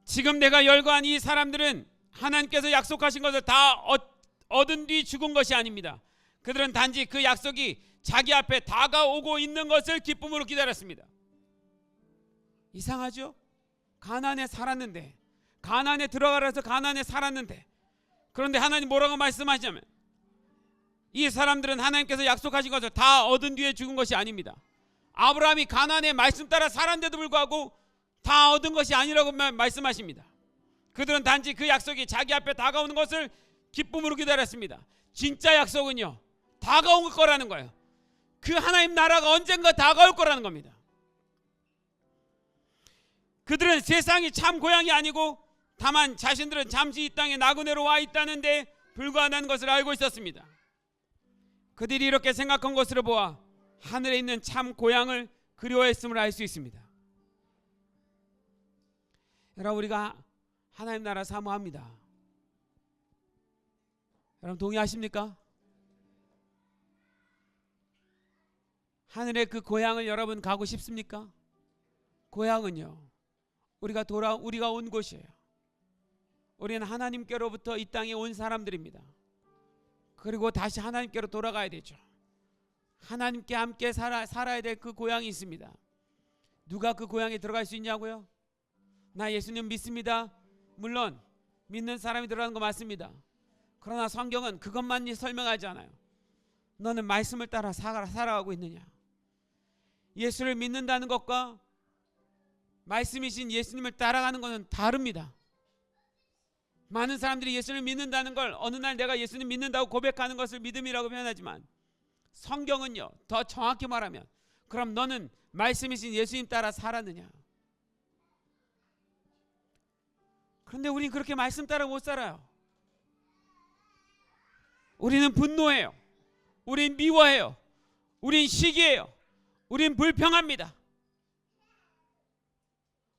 지금 내가 열거한 이 사람들은 하나님께서 약속하신 것을 다 얻은 뒤 죽은 것이 아닙니다. 그들은 단지 그 약속이 자기 앞에 다가오고 있는 것을 기쁨으로 기다렸습니다. 이상하죠? 가나안에 살았는데, 가나안에 들어가라 해서 가나안에 살았는데, 그런데 하나님 뭐라고 말씀하시냐면 이 사람들은 하나님께서 약속하신 것을 다 얻은 뒤에 죽은 것이 아닙니다. 아브라함이 가나안의 말씀 따라 살았는데도 불구하고 다 얻은 것이 아니라고 말씀하십니다. 그들은 단지 그 약속이 자기 앞에 다가오는 것을 기쁨으로 기다렸습니다. 진짜 약속은요, 다가올 거라는 거예요. 그 하나님 나라가 언젠가 다가올 거라는 겁니다. 그들은 세상이 참 고향이 아니고 다만 자신들은 잠시 이 땅에 나그네로 와 있다는데 불과하다는 것을 알고 있었습니다. 그들이 이렇게 생각한 것으로 보아 하늘에 있는 참 고향을 그리워했음을 알 수 있습니다. 여러분, 우리가 하나님 나라 사모합니다. 여러분 동의하십니까? 하늘의 그 고향을 여러분 가고 싶습니까? 고향은요, 우리가 온 곳이에요. 우리는 하나님께로부터 이 땅에 온 사람들입니다. 그리고 다시 하나님께로 돌아가야 되죠. 하나님께 함께 살아야 될 그 고향이 있습니다. 누가 그 고향에 들어갈 수 있냐고요? 나 예수님 믿습니다. 물론 믿는 사람이 들어가는 거 맞습니다. 그러나 성경은 그것만 설명하지 않아요. 너는 말씀을 따라 살아가고 있느냐? 예수를 믿는다는 것과 말씀이신 예수님을 따라가는 것은 다릅니다. 많은 사람들이 예수를 믿는다는 걸 어느 날 내가 예수님 믿는다고 고백하는 것을 믿음이라고 표현하지만, 성경은요, 더 정확히 말하면 그럼 너는 말씀이신 예수님 따라 살았느냐? 그런데 우린 그렇게 말씀 따라 못 살아요. 우리는 분노해요. 우린 미워해요. 우린 시기해요. 우린 불평합니다.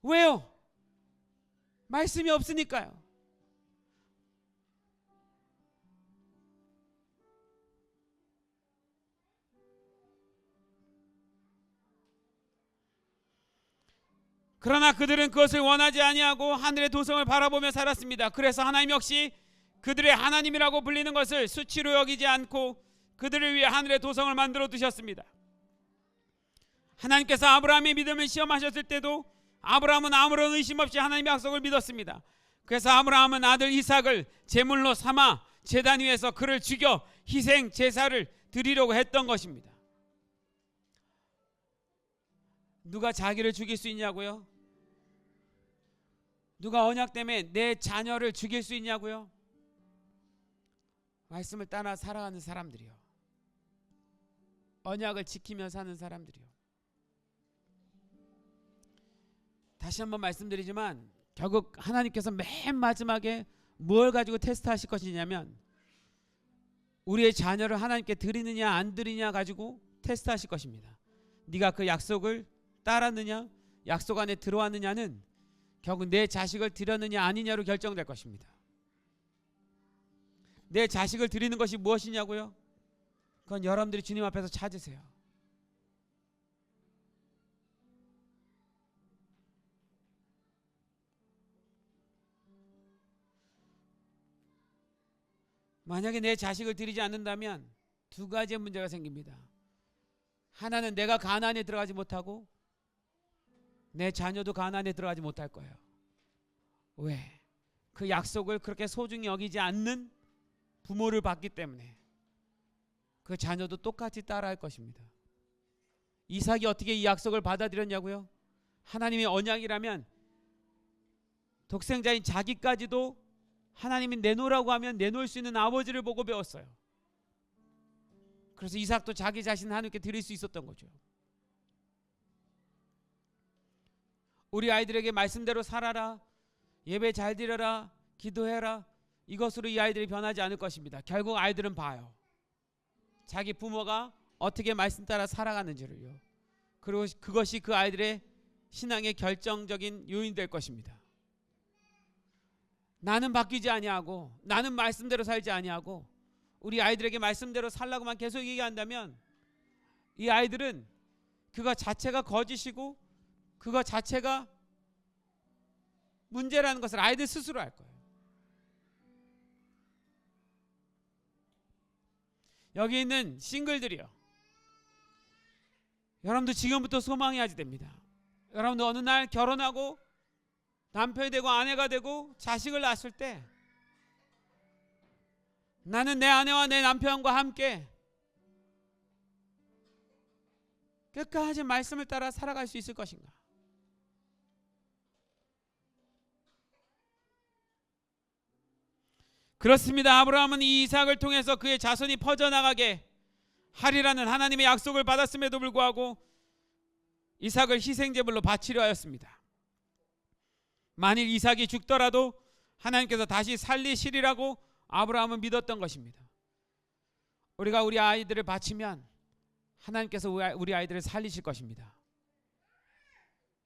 왜요? 말씀이 없으니까요. 그러나 그들은 그것을 원하지 아니하고 하늘의 도성을 바라보며 살았습니다. 그래서 하나님 역시 그들의 하나님이라고 불리는 것을 수치로 여기지 않고 그들을 위해 하늘의 도성을 만들어 두셨습니다. 하나님께서 아브라함의 믿음을 시험하셨을 때도 아브라함은 아무런 의심 없이 하나님의 약속을 믿었습니다. 그래서 아브라함은 아들 이삭을 제물로 삼아 제단 위에서 그를 죽여 희생 제사를 드리려고 했던 것입니다. 누가 자기를 죽일 수 있냐고요? 누가 언약 때문에 내 자녀를 죽일 수 있냐고요? 말씀을 따라 살아가는 사람들이요, 언약을 지키며 사는 사람들이요. 다시 한번 말씀드리지만 결국 하나님께서 맨 마지막에 뭘 가지고 테스트하실 것이냐면 우리의 자녀를 하나님께 드리느냐 안 드리냐 가지고 테스트하실 것입니다. 네가 그 약속을 따랐느냐, 약속 안에 들어왔느냐는 결국 내 자식을 드렸느냐 아니냐로 결정될 것입니다. 내 자식을 드리는 것이 무엇이냐고요? 그건 여러분들이 주님 앞에서 찾으세요. 만약에 내 자식을 드리지 않는다면 두 가지의 문제가 생깁니다. 하나는 내가 가나안에 들어가지 못하고 내 자녀도 가나안에 들어가지 못할 거예요. 왜? 그 약속을 그렇게 소중히 여기지 않는 부모를 봤기 때문에 그 자녀도 똑같이 따라할 것입니다. 이삭이 어떻게 이 약속을 받아들였냐고요? 하나님의 언약이라면 독생자인 자기까지도 하나님이 내놓으라고 하면 내놓을 수 있는 아버지를 보고 배웠어요. 그래서 이삭도 자기 자신을 하나님께 드릴 수 있었던 거죠. 우리 아이들에게 말씀대로 살아라, 예배 잘 드려라, 기도해라, 이것으로 이 아이들이 변하지 않을 것입니다. 결국 아이들은 봐요. 자기 부모가 어떻게 말씀 따라 살아가는지를요. 그리고 그것이 그 아이들의 신앙의 결정적인 요인이 될 것입니다. 나는 바뀌지 아니하고 나는 말씀대로 살지 아니하고 우리 아이들에게 말씀대로 살라고만 계속 얘기한다면 이 아이들은 그거 자체가 거짓이고 그거 자체가 문제라는 것을 아이들 스스로 알 거예요. 여기 있는 싱글들이요, 여러분도 지금부터 소망해야지 됩니다. 여러분도 어느 날 결혼하고 남편이 되고 아내가 되고 자식을 낳았을 때 나는 내 아내와 내 남편과 함께 끝까지 말씀을 따라 살아갈 수 있을 것인가? 그렇습니다. 아브라함은 이 이삭을 통해서 그의 자손이 퍼져나가게 하리라는 하나님의 약속을 받았음에도 불구하고 이삭을 희생제물로 바치려 하였습니다. 만일 이삭이 죽더라도 하나님께서 다시 살리시리라고 아브라함은 믿었던 것입니다. 우리가 우리 아이들을 바치면 하나님께서 우리 아이들을 살리실 것입니다.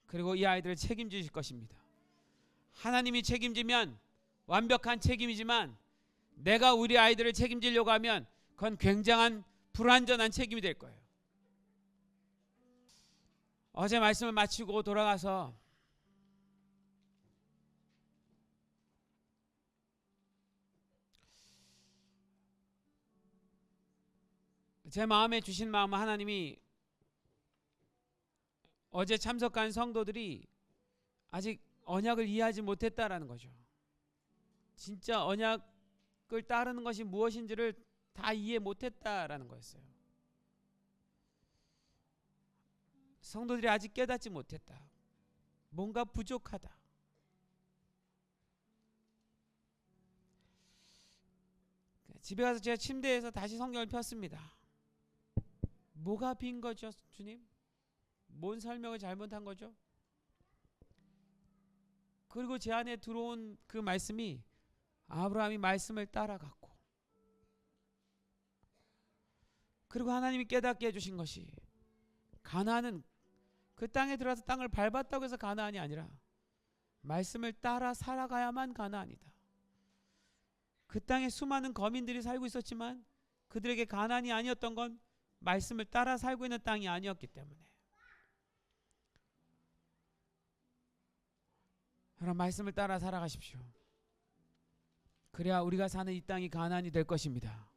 그리고 이 아이들을 책임지실 것입니다. 하나님이 책임지면 완벽한 책임이지만 내가 우리 아이들을 책임지려고 하면 그건 굉장한 불완전한 책임이 될 거예요. 어제 말씀을 마치고 돌아가서 제 마음에 주신 마음은 하나님이 어제 참석한 성도들이 아직 언약을 이해하지 못했다라는 거죠. 진짜 언약을 따르는 것이 무엇인지를 다 이해 못했다라는 거였어요. 성도들이 아직 깨닫지 못했다. 뭔가 부족하다. 집에 가서 제가 침대에서 다시 성경을 폈습니다. 뭐가 빈 거죠, 주님? 뭔 설명을 잘못한 거죠? 그리고 제 안에 들어온 그 말씀이 아브라함이 말씀을 따라갔고, 그리고 하나님이 깨닫게 해주신 것이 가나안은 그 땅에 들어가서 땅을 밟았다고 해서 가나안이 아니라 말씀을 따라 살아가야만 가나안이다. 그 땅에 수많은 거민들이 살고 있었지만 그들에게 가나안이 아니었던 건 말씀을 따라 살고 있는 땅이 아니었기 때문에. 여러분, 말씀을 따라 살아가십시오. 그래야 우리가 사는 이 땅이 가나안이 될 것입니다.